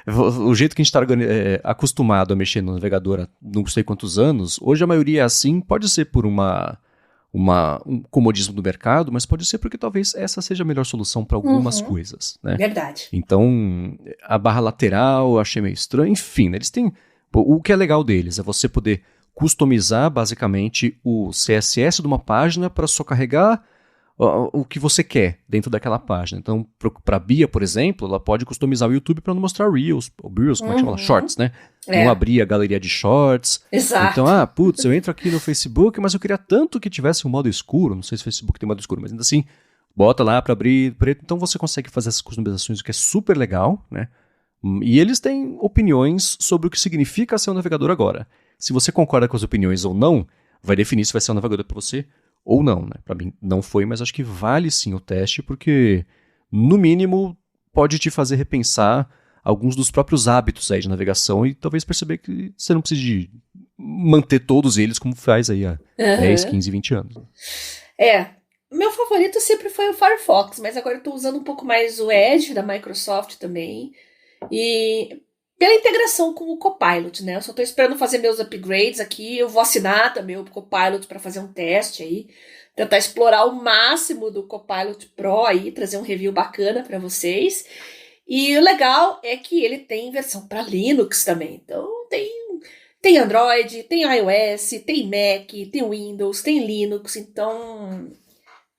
o jeito que a gente está acostumado a mexer no navegador há não sei quantos anos, hoje a maioria é assim, pode ser por um comodismo do mercado, mas pode ser porque talvez essa seja a melhor solução para algumas coisas, né? Verdade. Então, a barra lateral eu achei meio estranho. Enfim, né, eles têm... O que é legal deles é você poder customizar basicamente o CSS de uma página para só carregar o que você quer dentro daquela página. Então, para a Bia, por exemplo, ela pode customizar o YouTube para não mostrar Reels, ou Reels, como é que chama? Shorts, né? Não abrir a galeria de Shorts. Exato. Então, putz, eu entro aqui no Facebook, mas eu queria tanto que tivesse um modo escuro, não sei se o Facebook tem modo escuro, mas ainda assim, bota lá para abrir preto. Então, você consegue fazer essas customizações, o que é super legal, né? E eles têm opiniões sobre o que significa ser um navegador agora. Se você concorda com as opiniões ou não, vai definir se vai ser um navegador para você ou não, né? Para mim não foi, mas acho que vale sim o teste, porque no mínimo pode te fazer repensar alguns dos próprios hábitos aí de navegação e talvez perceber que você não precisa de manter todos eles como faz aí há 10, 15, 20 anos. Meu favorito sempre foi o Firefox, mas agora eu tô usando um pouco mais o Edge da Microsoft também. E pela integração com o Copilot, né? Eu só tô esperando fazer meus upgrades aqui. Eu vou assinar também o Copilot para fazer um teste aí. Tentar explorar o máximo do Copilot Pro aí, trazer um review bacana para vocês. E o legal é que ele tem versão para Linux também. Então tem Android, tem iOS, tem Mac, tem Windows, tem Linux. Então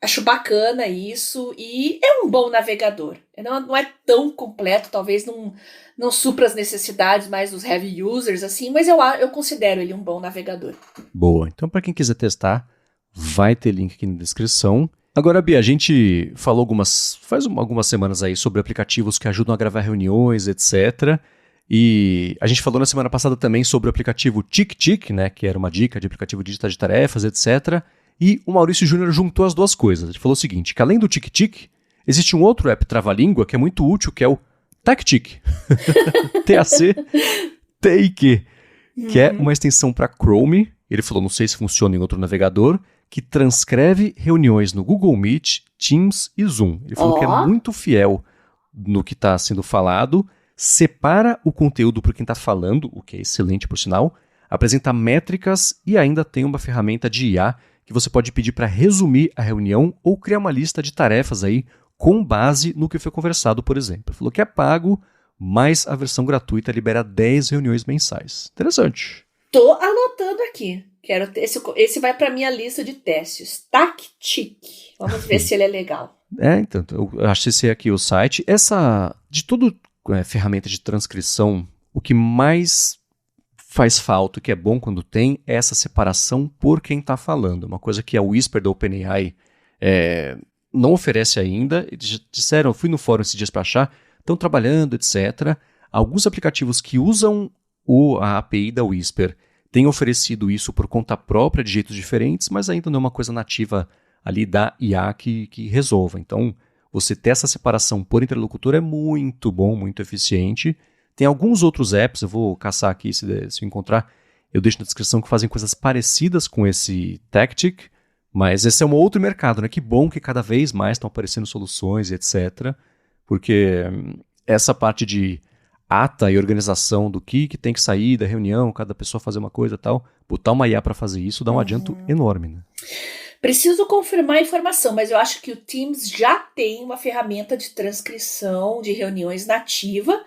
acho bacana isso. E é um bom navegador. Não é tão completo, talvez não supra as necessidades mais dos heavy users, assim, mas eu considero ele um bom navegador. Boa. Então, para quem quiser testar, vai ter link aqui na descrição. Agora, Bia, a gente falou faz algumas semanas aí sobre aplicativos que ajudam a gravar reuniões, etc. E a gente falou na semana passada também sobre o aplicativo TickTick, né, que era uma dica de aplicativo de lista de tarefas, etc. E o Maurício Júnior juntou as duas coisas. Ele falou o seguinte, que além do TickTick, existe um outro app trava-língua que é muito útil, que é o TacTick. T-A-C-T-I-Q. Que é uma extensão para Chrome. Ele falou, não sei se funciona em outro navegador, que transcreve reuniões no Google Meet, Teams e Zoom. Ele falou que é muito fiel no que está sendo falado, separa o conteúdo por quem está falando, o que é excelente por sinal, apresenta métricas e ainda tem uma ferramenta de IA que você pode pedir para resumir a reunião ou criar uma lista de tarefas aí com base no que foi conversado, por exemplo. Ele falou que é pago, mas a versão gratuita libera 10 reuniões mensais. Interessante. Tô anotando aqui. Quero ter esse vai para minha lista de testes. TacTick. Vamos ver se ele é legal. Então, eu acessei aqui o site. De toda ferramenta de transcrição, o que mais faz falta, o que é bom quando tem, é essa separação por quem está falando. Uma coisa que a Whisper da OpenAI não oferece ainda. Eles disseram, eu fui no fórum esses dias para achar, estão trabalhando, etc. Alguns aplicativos que usam a API da Whisper têm oferecido isso por conta própria de jeitos diferentes, mas ainda não é uma coisa nativa ali da IA que resolva. Então, você ter essa separação por interlocutor é muito bom, muito eficiente. Tem alguns outros apps, eu vou caçar aqui se eu encontrar, eu deixo na descrição, que fazem coisas parecidas com esse TacTick, mas esse é um outro mercado, né? Que bom que cada vez mais estão aparecendo soluções, etc. Porque essa parte de ata e organização do que tem que sair da reunião, cada pessoa fazer uma coisa e tal, botar uma IA para fazer isso dá um adianto enorme, né? Preciso confirmar a informação, mas eu acho que o Teams já tem uma ferramenta de transcrição de reuniões nativa.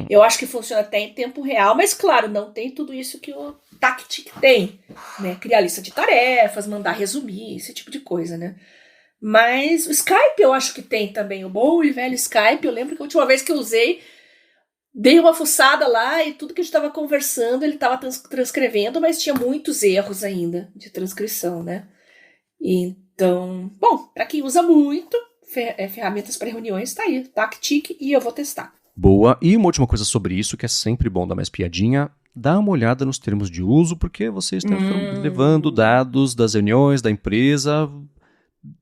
Eu acho que funciona até em tempo real, mas claro, não tem tudo isso que o TacTick tem, né? Criar lista de tarefas, mandar resumir, esse tipo de coisa, né? Mas o Skype eu acho que tem também, o bom e velho Skype. Eu lembro que a última vez que eu usei, dei uma fuçada lá e tudo que a gente estava conversando ele estava transcrevendo, mas tinha muitos erros ainda de transcrição, né? Então, bom, para quem usa muito ferramentas para reuniões, tá aí, TacTick, e eu vou testar. Boa. E uma última coisa sobre isso, que é sempre bom dar mais piadinha, dá uma olhada nos termos de uso, porque você está levando dados das reuniões da empresa.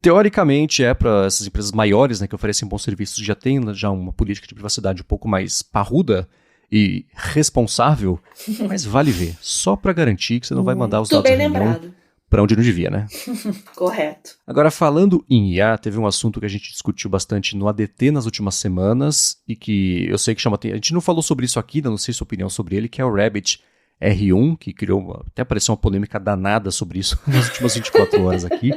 Teoricamente é para essas empresas maiores, né, que oferecem bons serviços, já tem já uma política de privacidade um pouco mais parruda e responsável, mas vale ver, só para garantir que você não vai mandar os dados da reunião para onde não devia, né? Correto. Agora, falando em IA, teve um assunto que a gente discutiu bastante no ADT nas últimas semanas e que eu sei que chama atenção. A gente não falou sobre isso aqui, não sei sua opinião sobre ele, que é o Rabbit R1, que criou, até apareceu uma polêmica danada sobre isso nas últimas 24 horas aqui.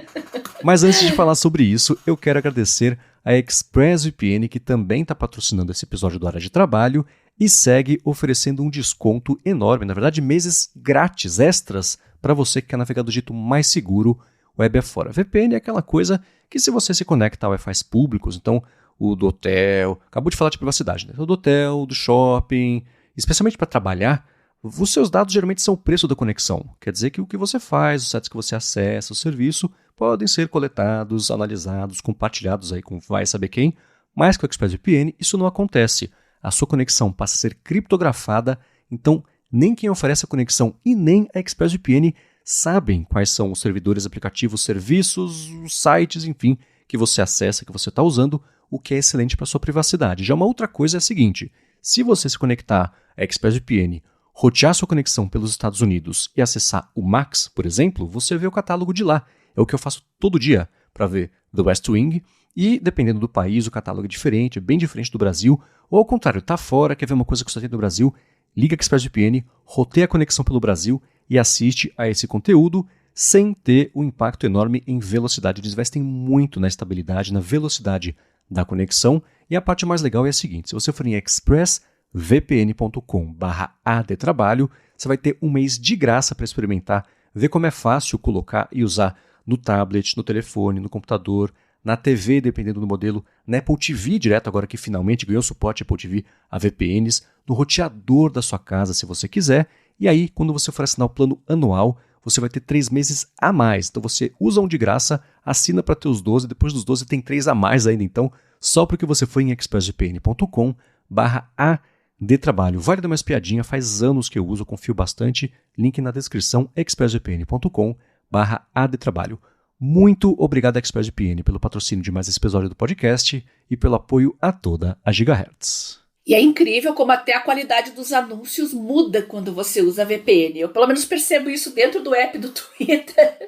Mas antes de falar sobre isso, eu quero agradecer a ExpressVPN, que também está patrocinando esse episódio do Área de Trabalho e segue oferecendo um desconto enorme, na verdade meses grátis, extras, para você que quer navegar do jeito mais seguro, web afora. VPN é aquela coisa que se você se conecta a Wi-Fi públicos, então o do hotel, acabou de falar de privacidade, né? O do hotel, do shopping, especialmente para trabalhar, os seus dados geralmente são o preço da conexão. Quer dizer que o que você faz, os sites que você acessa, o serviço, podem ser coletados, analisados, compartilhados aí com vai saber quem, mas com o ExpressVPN isso não acontece. A sua conexão passa a ser criptografada, então nem quem oferece a conexão e nem a ExpressVPN sabem quais são os servidores, aplicativos, serviços, os sites, enfim, que você acessa, que você está usando, o que é excelente para sua privacidade. Já uma outra coisa é a seguinte, se você se conectar a ExpressVPN, rotear sua conexão pelos Estados Unidos e acessar o Max, por exemplo, você vê o catálogo de lá. É o que eu faço todo dia para ver The West Wing e, dependendo do país, o catálogo é diferente, é bem diferente do Brasil, ou ao contrário, tá fora, quer ver uma coisa que só tem no Brasil, liga a ExpressVPN, roteia a conexão pelo Brasil e assiste a esse conteúdo sem ter um impacto enorme em velocidade. Eles investem muito na estabilidade, na velocidade da conexão. E a parte mais legal é a seguinte, se você for em expressvpn.com/adtrabalho, você vai ter um mês de graça para experimentar, ver como é fácil colocar e usar no tablet, no telefone, no computador, na TV, dependendo do modelo, na Apple TV direto, agora que finalmente ganhou suporte Apple TV a VPNs, no roteador da sua casa, se você quiser. E aí, quando você for assinar o plano anual, você vai ter 3 meses a mais. Então você usa um de graça, assina para ter os 12, depois dos 12 tem 3 a mais ainda. Então, só porque você foi em expressvpn.com/adtrabalho. Vale dar uma espiadinha, faz anos que eu uso, confio bastante. Link na descrição, expressvpn.com/adtrabalho. Muito obrigado, ExpressVPN, pelo patrocínio de mais esse episódio do podcast e pelo apoio a toda a Gigahertz. E é incrível como até a qualidade dos anúncios muda quando você usa VPN. Eu pelo menos percebo isso dentro do app do Twitter.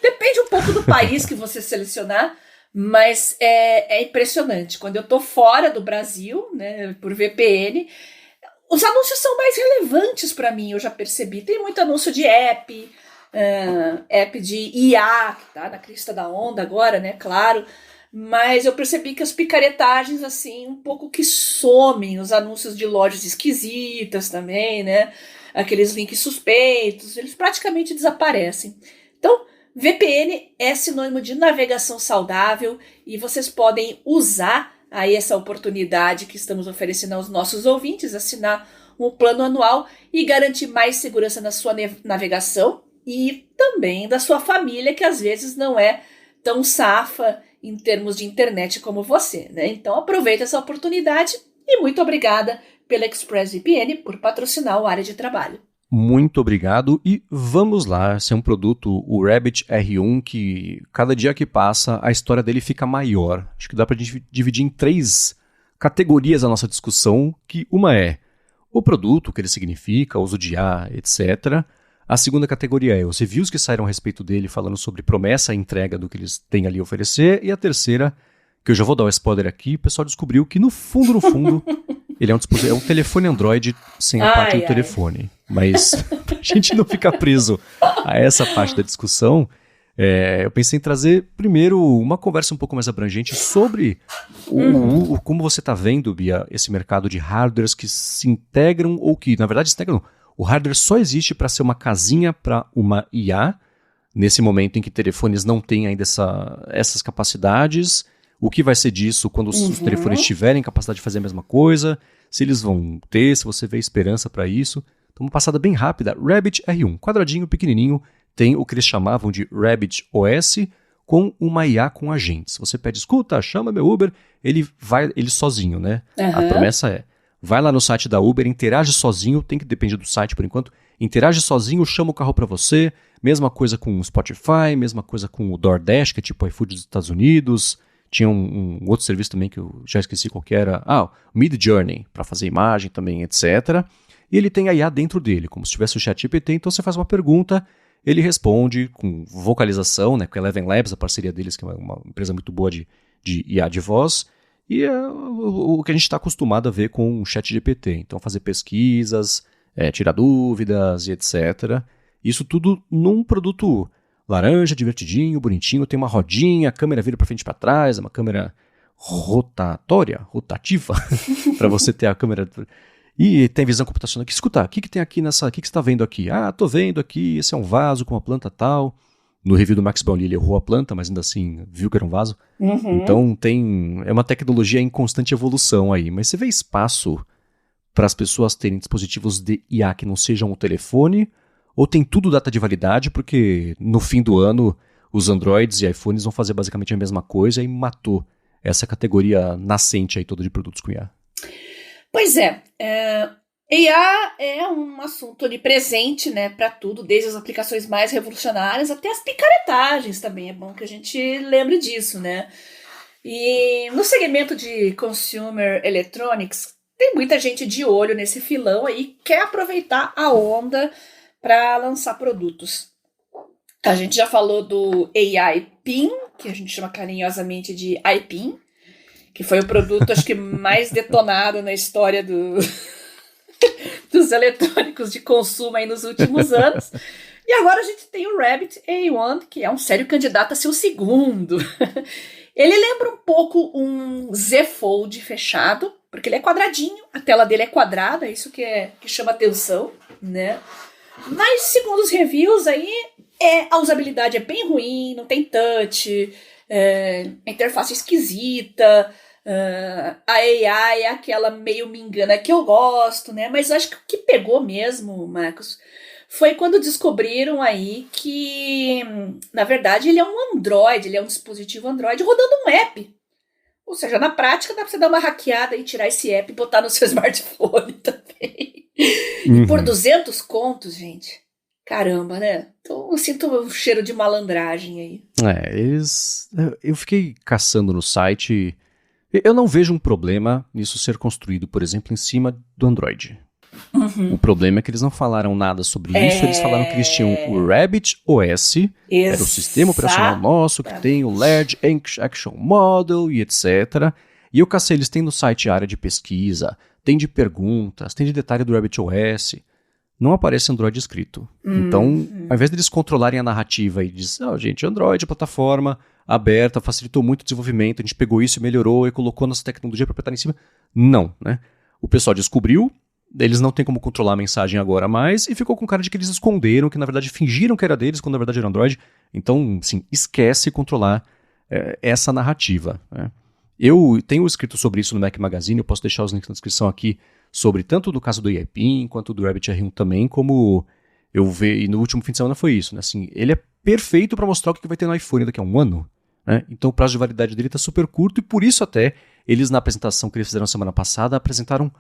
Depende um pouco do país que você selecionar, mas é impressionante. Quando eu estou fora do Brasil, né, por VPN, os anúncios são mais relevantes para mim, eu já percebi. Tem muito anúncio de app de IA, que tá na crista da onda agora, né, claro. Mas eu percebi que as picaretagens, assim, um pouco que somem, os anúncios de lojas esquisitas também, né? Aqueles links suspeitos, eles praticamente desaparecem. Então, VPN é sinônimo de navegação saudável e vocês podem usar aí essa oportunidade que estamos oferecendo aos nossos ouvintes, assinar um plano anual e garantir mais segurança na sua navegação e também da sua família, que às vezes não é tão safa em termos de internet como você, né? Então aproveita essa oportunidade e muito obrigada pela ExpressVPN por patrocinar o Área de Trabalho. Muito obrigado e vamos lá, esse é um produto, o Rabbit R1, que cada dia que passa a história dele fica maior. Acho que dá para dividir em 3 categorias a nossa discussão, que uma é o produto, o que ele significa, uso de IA, etc. A segunda categoria é os reviews que saíram a respeito dele, falando sobre promessa e entrega do que eles têm ali a oferecer. E a terceira, que eu já vou dar o spoiler aqui, o pessoal descobriu que no fundo, ele é um telefone Android sem a parte do telefone. Mas pra gente não ficar preso a essa parte da discussão, eu pensei em trazer primeiro uma conversa um pouco mais abrangente sobre como você está vendo, Bia, esse mercado de hardwares que se integram ou que, na verdade, se integram. O hardware só existe para ser uma casinha para uma IA, nesse momento em que telefones não têm ainda essas capacidades. O que vai ser disso quando os telefones tiverem capacidade de fazer a mesma coisa? Se eles vão ter, se você vê esperança para isso. Então, uma passada bem rápida. Rabbit R1, quadradinho, pequenininho, tem o que eles chamavam de Rabbit OS com uma IA com agentes. Você pede, escuta, chama meu Uber, ele vai sozinho, né? A promessa é, vai lá no site da Uber, interage sozinho, tem que depender do site por enquanto, interage sozinho, chama o carro para você, mesma coisa com o Spotify, mesma coisa com o DoorDash, que é tipo o iFood dos Estados Unidos, tinha um outro serviço também que eu já esqueci qual que era, o Midjourney, para fazer imagem também, etc. E ele tem a IA dentro dele, como se tivesse o ChatGPT, então você faz uma pergunta, ele responde com vocalização, né, com a Eleven Labs, a parceria deles, que é uma empresa muito boa de IA de voz, e é o que a gente está acostumado a ver com o ChatGPT. Então, fazer pesquisas, tirar dúvidas e etc. Isso tudo num produto laranja, divertidinho, bonitinho, tem uma rodinha, a câmera vira para frente e para trás, é uma câmera rotativa, para você ter a câmera... E tem visão computacional. Escuta, o que tem aqui nessa... O que você está vendo aqui? Tô vendo aqui, esse é um vaso com uma planta tal. No review do Max Brownlee ele errou a planta, mas ainda assim viu que era um vaso. Então é uma tecnologia em constante evolução aí. Mas você vê espaço para as pessoas terem dispositivos de IA que não sejam o telefone, ou tem tudo data de validade, porque no fim do ano os Androids e iPhones vão fazer basicamente a mesma coisa e matou essa categoria nascente aí toda de produtos com IA. Pois IA é um assunto onipresente, né, para tudo, desde as aplicações mais revolucionárias até as picaretagens também. É bom que a gente lembre disso, né? E no segmento de consumer electronics, tem muita gente de olho nesse filão aí, quer aproveitar a onda para lançar produtos. A gente já falou do AI PIN, que a gente chama carinhosamente de iPin, que foi o produto, acho que mais detonado na história dos eletrônicos de consumo aí nos últimos anos. E agora a gente tem o Rabbit A1, que é um sério candidato a ser o segundo. Ele lembra um pouco um Z Fold fechado, porque ele é quadradinho, a tela dele é quadrada, isso que chama atenção, né? Mas, segundo os reviews aí, a usabilidade é bem ruim, não tem touch, a interface é esquisita, a AI é aquela meio me engana que eu gosto, né? Mas acho que o que pegou mesmo, Marcos, foi quando descobriram aí que, na verdade, ele é um Android, ele é um dispositivo Android rodando um app. Ou seja, na prática dá pra você dar uma hackeada e tirar esse app e botar no seu smartphone também. Uhum. E por 200 contos, gente. Caramba, né? Então eu sinto um cheiro de malandragem aí. Eu fiquei caçando no site. Eu não vejo um problema nisso ser construído, por exemplo, em cima do Android. Uhum. O problema é que eles não falaram nada sobre isso, eles falaram que eles tinham o Rabbit OS, era o sistema operacional nosso, que tem o Large Action Model e etc. E eu cacei, eles têm no site a área de pesquisa, tem de perguntas, tem de detalhe do Rabbit OS, não aparece Android escrito. Então, ao invés deles controlarem a narrativa e dizer, gente, Android, plataforma aberta, facilitou muito o desenvolvimento, a gente pegou isso e melhorou e colocou nossa tecnologia para estar em cima. Não, né? O pessoal descobriu, eles não têm como controlar a mensagem agora mais, e ficou com cara de que eles esconderam, que na verdade fingiram que era deles, quando na verdade era Android. Então, sim, esquece controlar essa narrativa. Né? Eu tenho escrito sobre isso no Mac Magazine, eu posso deixar os links na descrição aqui, sobre tanto do caso do AIPIN, quanto do Rabbit R1 também, como eu vi, e no último fim de semana foi isso. Né? Assim, ele é perfeito para mostrar o que vai ter no iPhone daqui a um ano. Né? Então o prazo de validade dele está super curto, e por isso até, eles na apresentação que eles fizeram semana passada, apresentaram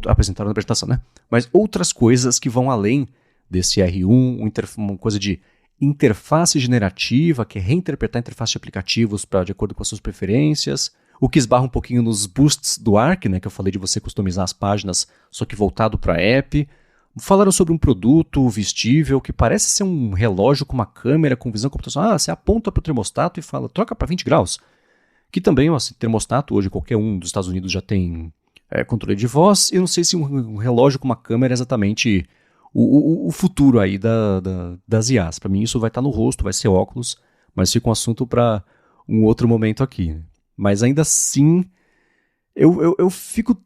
na apresentação, né? Mas outras coisas que vão além desse R1, uma coisa de interface generativa, que é reinterpretar a interface de aplicativos de acordo com as suas preferências, o que esbarra um pouquinho nos boosts do Arc, né, que eu falei de você customizar as páginas, só que voltado para app. Falaram sobre um produto vestível que parece ser um relógio com uma câmera, com visão computacional. Você aponta para o termostato e fala, troca para 20 graus. Que também, assim, termostato, hoje qualquer um dos Estados Unidos já tem controle de voz. Eu não sei se um relógio com uma câmera é exatamente o futuro aí das IAs. Para mim isso vai estar no rosto, vai ser óculos, mas fica um assunto para um outro momento aqui. Mas ainda assim, eu fico,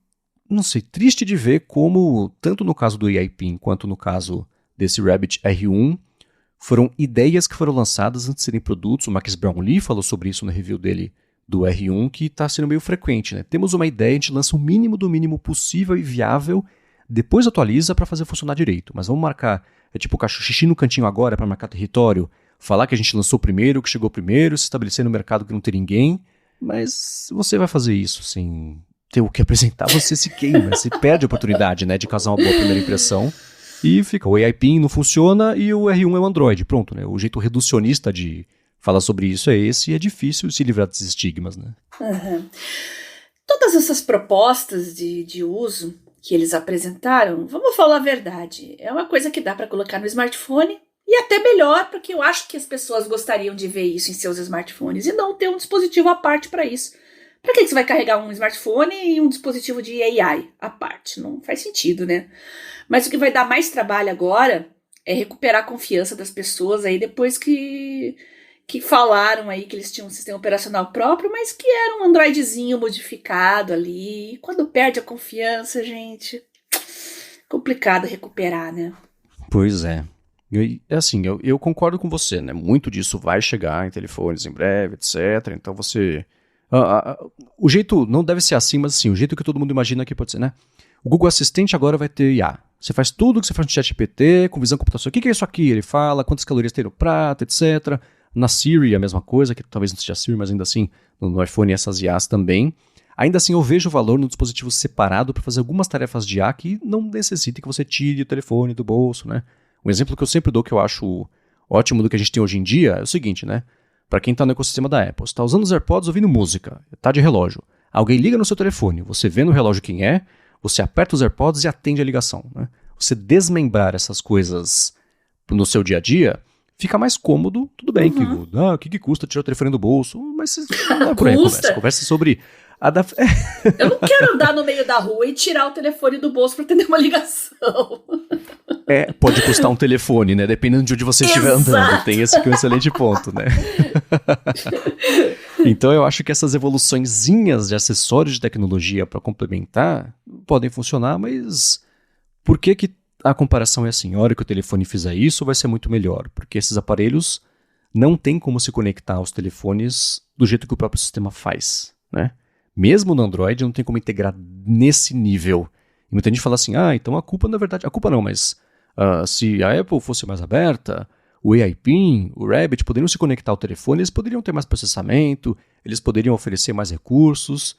não sei, triste de ver como, tanto no caso do AIPIN quanto no caso desse Rabbit R1, foram ideias que foram lançadas antes de serem produtos. O Max Brownlee falou sobre isso no review dele do R1, que está sendo meio frequente. Né? Temos uma ideia, a gente lança o mínimo do mínimo possível e viável, depois atualiza para fazer funcionar direito. Mas vamos marcar, tipo xixi no cantinho agora para marcar território, falar que a gente lançou primeiro, que chegou primeiro, se estabelecer no mercado que não tem ninguém. Mas você vai fazer isso sem ter o que apresentar, você se queima, você perde a oportunidade, né, de causar uma boa primeira impressão. E fica, o AIPIN não funciona e o R1 é o Android. Pronto, né? O jeito reducionista de falar sobre isso é esse, e é difícil se livrar desses estigmas, né? Uhum. Todas essas propostas de uso que eles apresentaram, vamos falar a verdade, é uma coisa que dá para colocar no smartphone, e até melhor, porque eu acho que as pessoas gostariam de ver isso em seus smartphones e não ter um dispositivo à parte para isso. Para que você vai carregar um smartphone e um dispositivo de AI à parte? Não faz sentido, né? Mas o que vai dar mais trabalho agora é recuperar a confiança das pessoas aí depois que falaram aí que eles tinham um sistema operacional próprio, mas que era um Androidzinho modificado ali. E quando perde a confiança, gente, complicado recuperar, né? Pois é. Assim, eu concordo com você, né? Muito disso vai chegar em telefones em breve, etc. Então você... o jeito não deve ser assim, mas assim, o jeito que todo mundo imagina que pode ser, né? O Google Assistente agora vai ter IA. Você faz tudo que você faz no ChatGPT, com visão computacional. O que é isso aqui? Ele fala, quantas calorias tem no prato, etc. Na Siri, a mesma coisa, que talvez não seja a Siri, mas ainda assim, no iPhone essas IAs também. Ainda assim, eu vejo valor no dispositivo separado para fazer algumas tarefas de IA que não necessitem que você tire o telefone do bolso, né? Um exemplo que eu sempre dou, que eu acho ótimo do que a gente tem hoje em dia, é o seguinte, né? para quem está no ecossistema da Apple, você está usando os AirPods ouvindo música, está de relógio, alguém liga no seu telefone, você vê no relógio quem é, você aperta os AirPods e atende a ligação. Né? Você desmembrar essas coisas no seu dia a dia, fica mais cômodo, tudo bem, o que custa tirar o telefone do bolso, mas não é por aí a conversa. Conversa sobre... Eu não quero andar no meio da rua e tirar o telefone do bolso para atender uma ligação. Pode custar um telefone, né? Dependendo de onde você estiver andando. Tem esse aqui um excelente ponto, né? Então eu acho que essas evoluçõezinhas de acessórios de tecnologia para complementar podem funcionar, mas por que a comparação é assim? A hora que o telefone fizer isso vai ser muito melhor, porque esses aparelhos não tem como se conectar aos telefones do jeito que o próprio sistema faz, né? Mesmo no Android não tem como integrar nesse nível. E muita gente fala assim, então a culpa na verdade... A culpa não, mas se a Apple fosse mais aberta, o AIPin, o Rabbit poderiam se conectar ao telefone, eles poderiam ter mais processamento, eles poderiam oferecer mais recursos.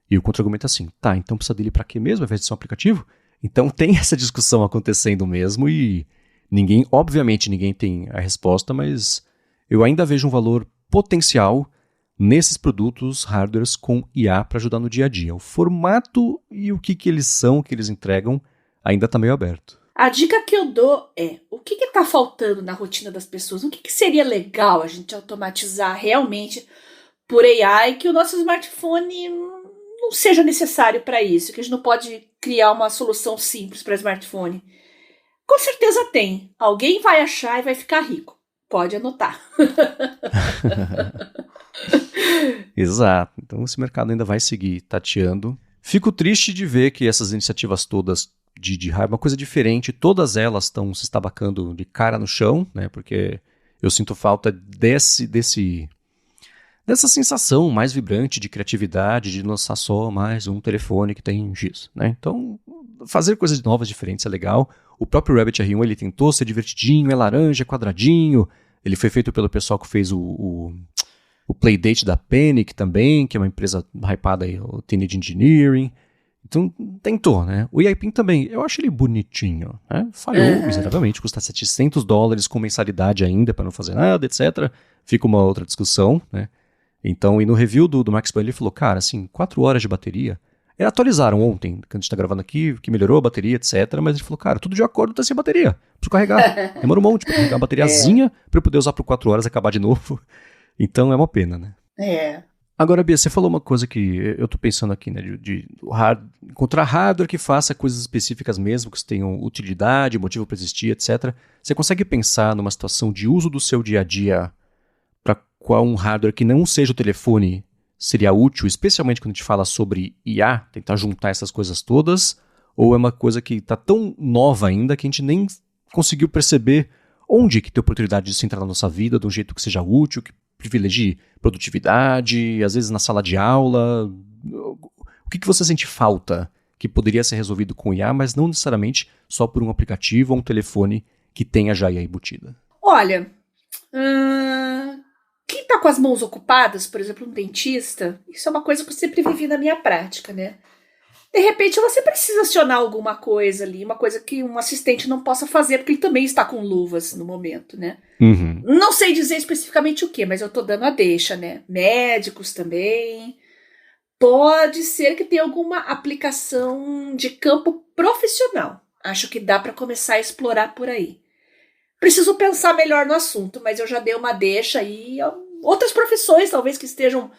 E o contra-argumento é assim, então precisa dele para quê mesmo, ao invés de ser um aplicativo? Então tem essa discussão acontecendo mesmo e obviamente ninguém tem a resposta, mas eu ainda vejo um valor potencial nesses produtos, hardwares com IA para ajudar no dia a dia. O formato e o que eles são, o que eles entregam, ainda está meio aberto. A dica que eu dou é, o que está faltando na rotina das pessoas? O que seria legal a gente automatizar realmente por AI, que o nosso smartphone não seja necessário para isso, que a gente não pode criar uma solução simples para smartphone? Com certeza tem. Alguém vai achar e vai ficar rico. Pode anotar. Exato. Então esse mercado ainda vai seguir tateando. Fico triste de ver que essas iniciativas todas de hardware, uma coisa diferente, todas elas estão se estabacando de cara no chão, né? Porque eu sinto falta dessa sensação mais vibrante de criatividade, de lançar só mais um telefone que tem X, né? Então, fazer coisas novas, diferentes é legal. O próprio Rabbit R1, ele tentou ser divertidinho, é laranja, é quadradinho. Ele foi feito pelo pessoal que fez o Playdate da Panic também, que é uma empresa hypada aí, o Teenage Engineering. Então, tentou, né? O AIPin também, eu acho ele bonitinho, né? Falhou miseravelmente, custa $700 com mensalidade ainda para não fazer nada, etc. Fica uma outra discussão, né? Então, e no review do Max Boyle, ele falou, cara, assim, 4 horas de bateria. Eles atualizaram ontem, que a gente tá gravando aqui, que melhorou a bateria, etc. Mas ele falou, cara, tudo de acordo, tá sem bateria. Preciso carregar. Demora um monte pra carregar a bateriazinha pra eu poder usar por 4 horas e acabar de novo. Então é uma pena, né? Agora, Bia, você falou uma coisa que eu tô pensando aqui, né? De encontrar hardware que faça coisas específicas mesmo, que tenham utilidade, motivo para existir, etc. Você consegue pensar numa situação de uso do seu dia a dia para qual um hardware que não seja o telefone seria útil, especialmente quando a gente fala sobre IA, tentar juntar essas coisas todas, ou é uma coisa que está tão nova ainda que a gente nem conseguiu perceber onde que tem oportunidade de se entrar na nossa vida de um jeito que seja útil, que privilegie produtividade, às vezes na sala de aula. O que você sente falta que poderia ser resolvido com IA, mas não necessariamente só por um aplicativo ou um telefone que tenha já IA embutida? Olha, quem está com as mãos ocupadas, por exemplo, um dentista, isso é uma coisa que eu sempre vivi na minha prática, né? De repente você precisa acionar alguma coisa ali, uma coisa que um assistente não possa fazer, porque ele também está com luvas no momento, né? Não sei dizer especificamente o que, mas eu tô dando a deixa, né? Médicos também. Pode ser que tenha alguma aplicação de campo profissional. Acho que dá para começar a explorar por aí. Preciso pensar melhor no assunto, mas eu já dei uma deixa aí. Outras profissões, talvez, que estejam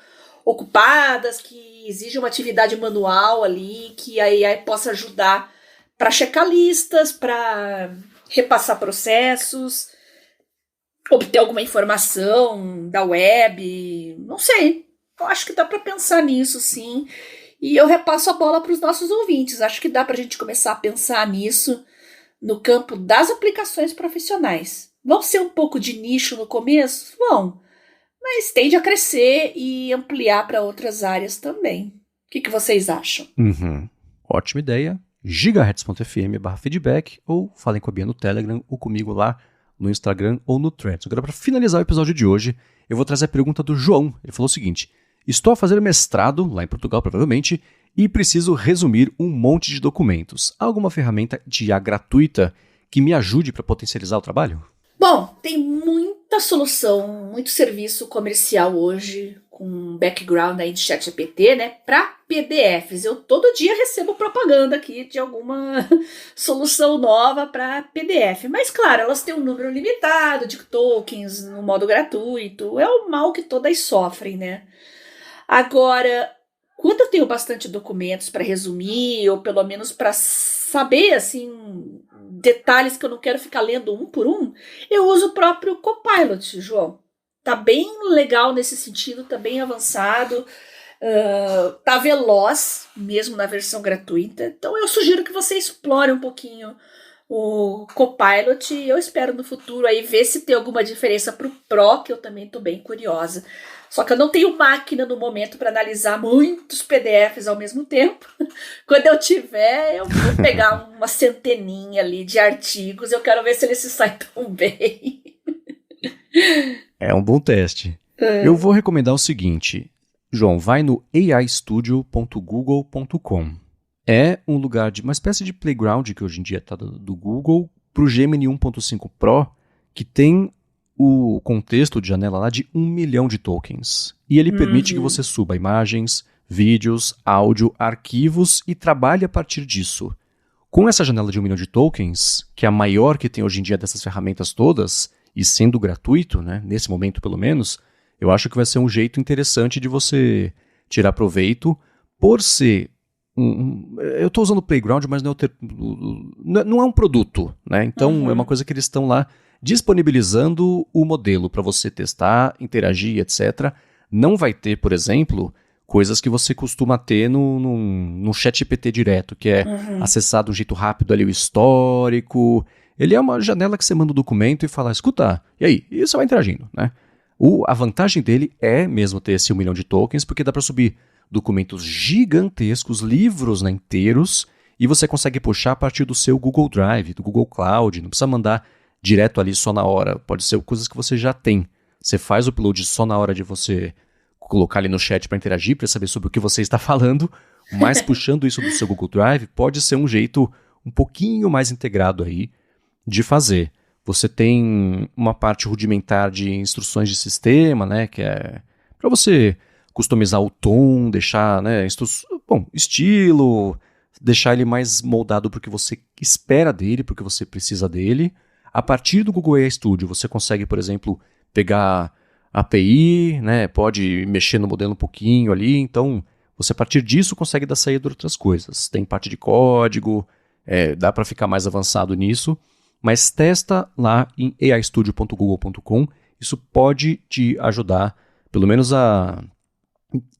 ocupadas, que exigem uma atividade manual ali, que a AI possa ajudar para checar listas, para repassar processos, obter alguma informação da web, não sei. Eu acho que dá para pensar nisso, sim. E eu repasso a bola para os nossos ouvintes. Acho que dá para a gente começar a pensar nisso no campo das aplicações profissionais. Vão ser um pouco de nicho no começo? Vão. Mas tende a crescer e ampliar para outras áreas também. O que vocês acham? Ótima ideia. gigahertz.fm/feedback ou falem com a Bia no Telegram ou comigo lá no Instagram ou no Threads. Agora, para finalizar o episódio de hoje, eu vou trazer a pergunta do João. Ele falou o seguinte: estou a fazer mestrado, lá em Portugal provavelmente, e preciso resumir um monte de documentos. Há alguma ferramenta de IA gratuita que me ajude para potencializar o trabalho? Bom, tem muita muita solução, muito serviço comercial hoje com background aí de ChatGPT, né, para PDFs. Eu todo dia recebo propaganda aqui de alguma solução nova para PDF. Mas claro, elas têm um número limitado de tokens no modo gratuito. É o mal que todas sofrem, né? Agora, quando eu tenho bastante documentos para resumir, ou pelo menos para saber, assim, detalhes que eu não quero ficar lendo um por um, eu uso o próprio Copilot, João. Tá bem legal nesse sentido, tá bem avançado, tá veloz, mesmo na versão gratuita. Então eu sugiro que você explore um pouquinho o Copilot e eu espero no futuro aí ver se tem alguma diferença pro Pro, que eu também tô bem curiosa. Só que eu não tenho máquina no momento para analisar muitos PDFs ao mesmo tempo. Quando eu tiver, eu vou pegar uma centeninha ali de artigos. Eu quero ver se eles se saem tão bem. É um bom teste. Eu vou recomendar o seguinte. João, vai no aistudio.google.com. É um lugar de uma espécie de playground que hoje em dia está do Google para o Gemini 1.5 Pro, que tem o contexto de janela lá de 1 milhão de tokens. E ele permite que você suba imagens, vídeos, áudio, arquivos e trabalhe a partir disso. Com essa janela de 1 milhão de tokens, que é a maior que tem hoje em dia dessas ferramentas todas, e sendo gratuito, né, nesse momento pelo menos, eu acho que vai ser um jeito interessante de você tirar proveito por ser eu estou usando o Playground, mas não é um produto, né? Então é uma coisa que eles estão lá disponibilizando o modelo para você testar, interagir, etc. Não vai ter, por exemplo, coisas que você costuma ter no ChatGPT direto, que é acessar de um jeito rápido ali o histórico. Ele é uma janela que você manda o documento e fala, escuta, e aí? E você vai interagindo, né? A vantagem dele é mesmo ter esse 1 milhão de tokens, porque dá para subir documentos gigantescos, livros, né, inteiros, e você consegue puxar a partir do seu Google Drive, do Google Cloud, não precisa mandar direto ali só na hora, pode ser coisas que você já tem. Você faz o upload só na hora de você colocar ali no chat para interagir, para saber sobre o que você está falando, mas puxando isso do seu Google Drive pode ser um jeito um pouquinho mais integrado aí de fazer. Você tem uma parte rudimentar de instruções de sistema, né, que é para você customizar o tom, deixar, né, estilo, deixar ele mais moldado para o que você espera dele, para o que você precisa dele. A partir do Google AI Studio, você consegue, por exemplo, pegar API, né, pode mexer no modelo um pouquinho ali, então você a partir disso consegue dar saída de outras coisas. Tem parte de código, dá para ficar mais avançado nisso, mas testa lá em aistudio.google.com, isso pode te ajudar, pelo menos a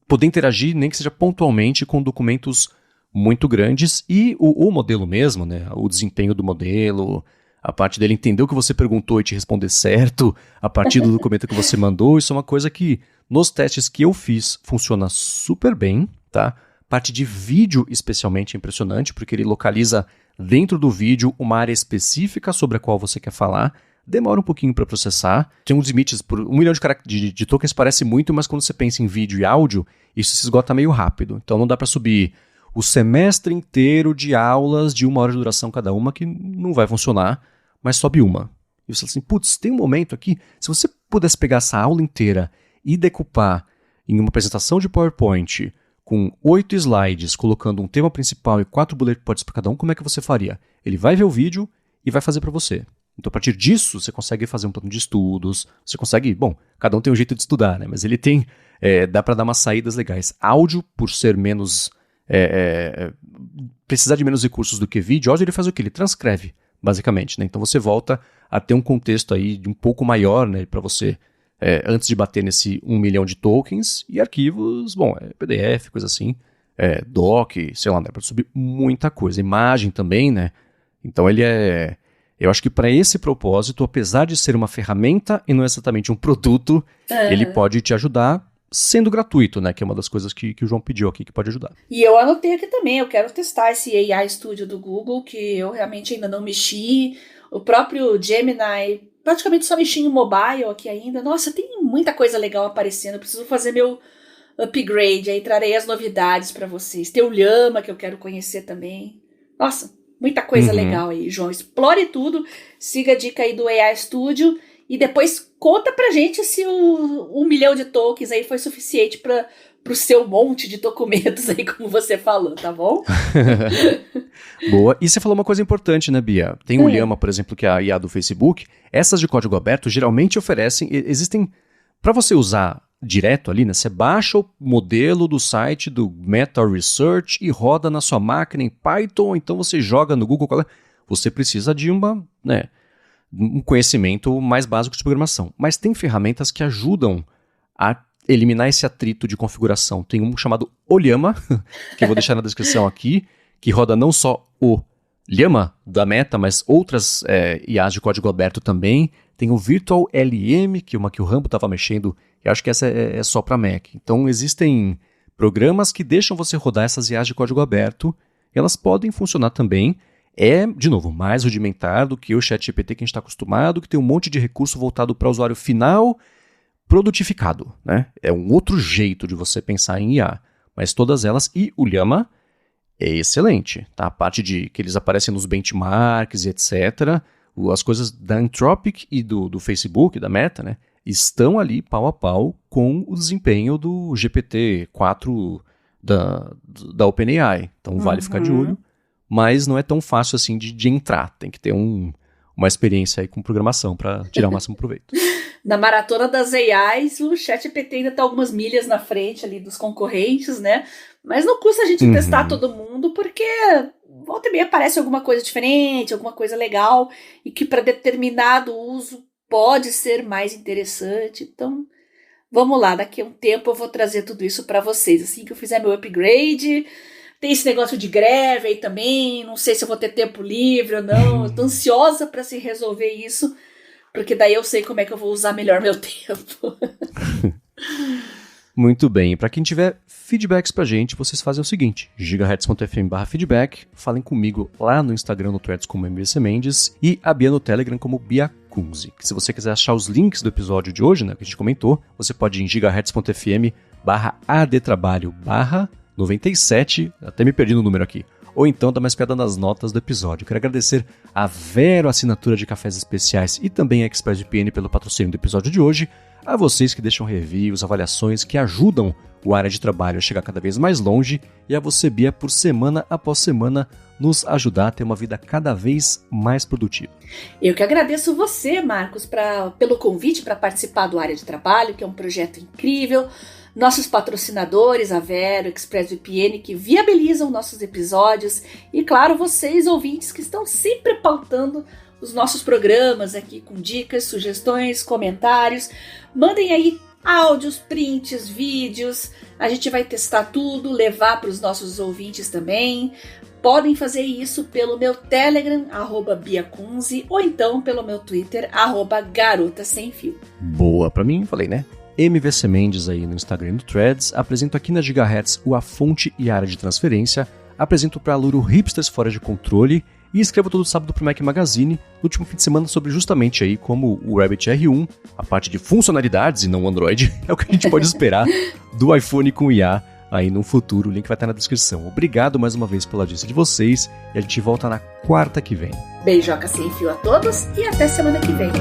poder interagir, nem que seja pontualmente, com documentos muito grandes e o modelo mesmo, né? O desempenho do modelo, a parte dele entender o que você perguntou e te responder certo, a partir do documento que você mandou, isso é uma coisa que nos testes que eu fiz funciona super bem, tá? Parte de vídeo especialmente é impressionante, porque ele localiza dentro do vídeo uma área específica sobre a qual você quer falar. Demora um pouquinho para processar, tem uns limites, por 1 milhão de tokens parece muito, mas quando você pensa em vídeo e áudio, isso se esgota meio rápido. Então não dá para subir o semestre inteiro de aulas de 1 hora de duração cada uma, que não vai funcionar, mas sobe uma. E você fala assim, putz, tem um momento aqui, se você pudesse pegar essa aula inteira e decupar em uma apresentação de PowerPoint com 8 slides, colocando um tema principal e 4 bullet points para cada um, como é que você faria? Ele vai ver o vídeo e vai fazer para você. Então, a partir disso, você consegue fazer um plano de estudos, você consegue, cada um tem um jeito de estudar, né? Mas ele tem, dá para dar umas saídas legais. Áudio, por ser menos, precisar de menos recursos do que vídeo, áudio ele faz o quê? Ele transcreve, basicamente, né? Então, você volta a ter um contexto aí de um pouco maior, né? Para você, antes de bater nesse 1 milhão de tokens, e arquivos, PDF, coisa assim, doc, sei lá, dá para subir muita coisa. Imagem também, né? Então, ele eu acho que para esse propósito, apesar de ser uma ferramenta e não exatamente um produto, ele pode te ajudar sendo gratuito, né? Que é uma das coisas que o João pediu aqui, que pode ajudar. E eu anotei aqui também, eu quero testar esse AI Studio do Google, que eu realmente ainda não mexi. O próprio Gemini, praticamente só mexi em mobile aqui ainda. Nossa, tem muita coisa legal aparecendo, eu preciso fazer meu upgrade, aí trarei as novidades para vocês. Tem o Llama, que eu quero conhecer também. Nossa, muita coisa legal aí, João. Explore tudo, siga a dica aí do AI Studio E depois conta pra gente se o 1 milhão de tokens aí foi suficiente pro seu monte de documentos aí, como você falou, tá bom? Boa. E você falou uma coisa importante, né, Bia? Tem o Llama, por exemplo, que é a IA do Facebook. Essas de código aberto geralmente existem, para você usar direto ali, né? Você baixa o modelo do site do Meta Research e roda na sua máquina em Python, então você joga no Google. Você precisa de um conhecimento mais básico de programação. Mas tem ferramentas que ajudam a eliminar esse atrito de configuração. Tem um chamado Ollama, que eu vou deixar na descrição aqui, que roda não só o Llama da Meta, mas outras IAs de código aberto também. Tem o Virtual LM, que é uma que o Rambo estava mexendo, e acho que essa é só para Mac. Então existem programas que deixam você rodar essas IAs de código aberto, e elas podem funcionar também. É, de novo, mais rudimentar do que o ChatGPT que a gente está acostumado, que tem um monte de recurso voltado para o usuário final, produtificado, né? É um outro jeito de você pensar em IA. Mas todas elas, e o Llama é excelente, tá? A parte de que eles aparecem nos benchmarks e etc., as coisas da Anthropic e do Facebook, da Meta, né? Estão ali pau a pau com o desempenho do GPT-4 da OpenAI. Então vale ficar de olho. Mas não é tão fácil assim de entrar. Tem que ter uma experiência aí com programação para tirar o máximo proveito. Na maratona das AIs, o ChatGPT ainda está algumas milhas na frente ali dos concorrentes, né? Mas não custa a gente testar todo mundo, porque volta e meia aparece alguma coisa diferente, alguma coisa legal, e que para determinado uso pode ser mais interessante. Então, vamos lá, daqui a um tempo eu vou trazer tudo isso para vocês. Assim que eu fizer meu upgrade. Tem esse negócio de greve aí também, não sei se eu vou ter tempo livre ou não. Eu tô ansiosa para se resolver isso, porque daí eu sei como é que eu vou usar melhor meu tempo. Muito bem. Para quem tiver feedbacks pra gente, vocês fazem o seguinte: gigahertz.fm/feedback, falem comigo lá no Instagram, no Threads como MVC Mendes, e a Bia no Telegram como Bia Kunze. Se você quiser achar os links do episódio de hoje, né, que a gente comentou, você pode ir em gigahertz.fm/adtrabalho/97, até me perdi no número aqui, ou então dá mais piada nas notas do episódio. Quero agradecer a Vero Assinatura de Cafés Especiais e também a ExpressVPN pelo patrocínio do episódio de hoje, a vocês que deixam reviews, avaliações que ajudam o Área de Trabalho a chegar cada vez mais longe, e a você, Bia, por semana após semana nos ajudar a ter uma vida cada vez mais produtiva. Eu que agradeço você, Marcos, pelo convite para participar do Área de Trabalho, que é um projeto incrível. Nossos patrocinadores, a Vero, ExpressVPN, que viabilizam nossos episódios, e claro, vocês, ouvintes, que estão sempre pautando os nossos programas aqui com dicas, sugestões, comentários. Mandem aí áudios, prints, vídeos. A gente vai testar tudo, levar para os nossos ouvintes também. Podem fazer isso pelo meu Telegram, @BiaKunze, ou então pelo meu Twitter, @GarotaSemFio. Boa, pra mim, falei, né? MVC Mendes aí no Instagram e no Threads. Apresento aqui na Gigahertz a fonte e a área de transferência. Apresento para a Luro Hipsters Fora de Controle. E escrevo todo sábado pro Mac Magazine, no último fim de semana, sobre justamente aí como o Rabbit R1, a parte de funcionalidades e não Android, é o que a gente pode esperar do iPhone com IA aí no futuro. O link vai estar na descrição. Obrigado mais uma vez pela audiência de vocês e a gente volta na quarta que vem. Beijoca sem fio a todos e até semana que vem.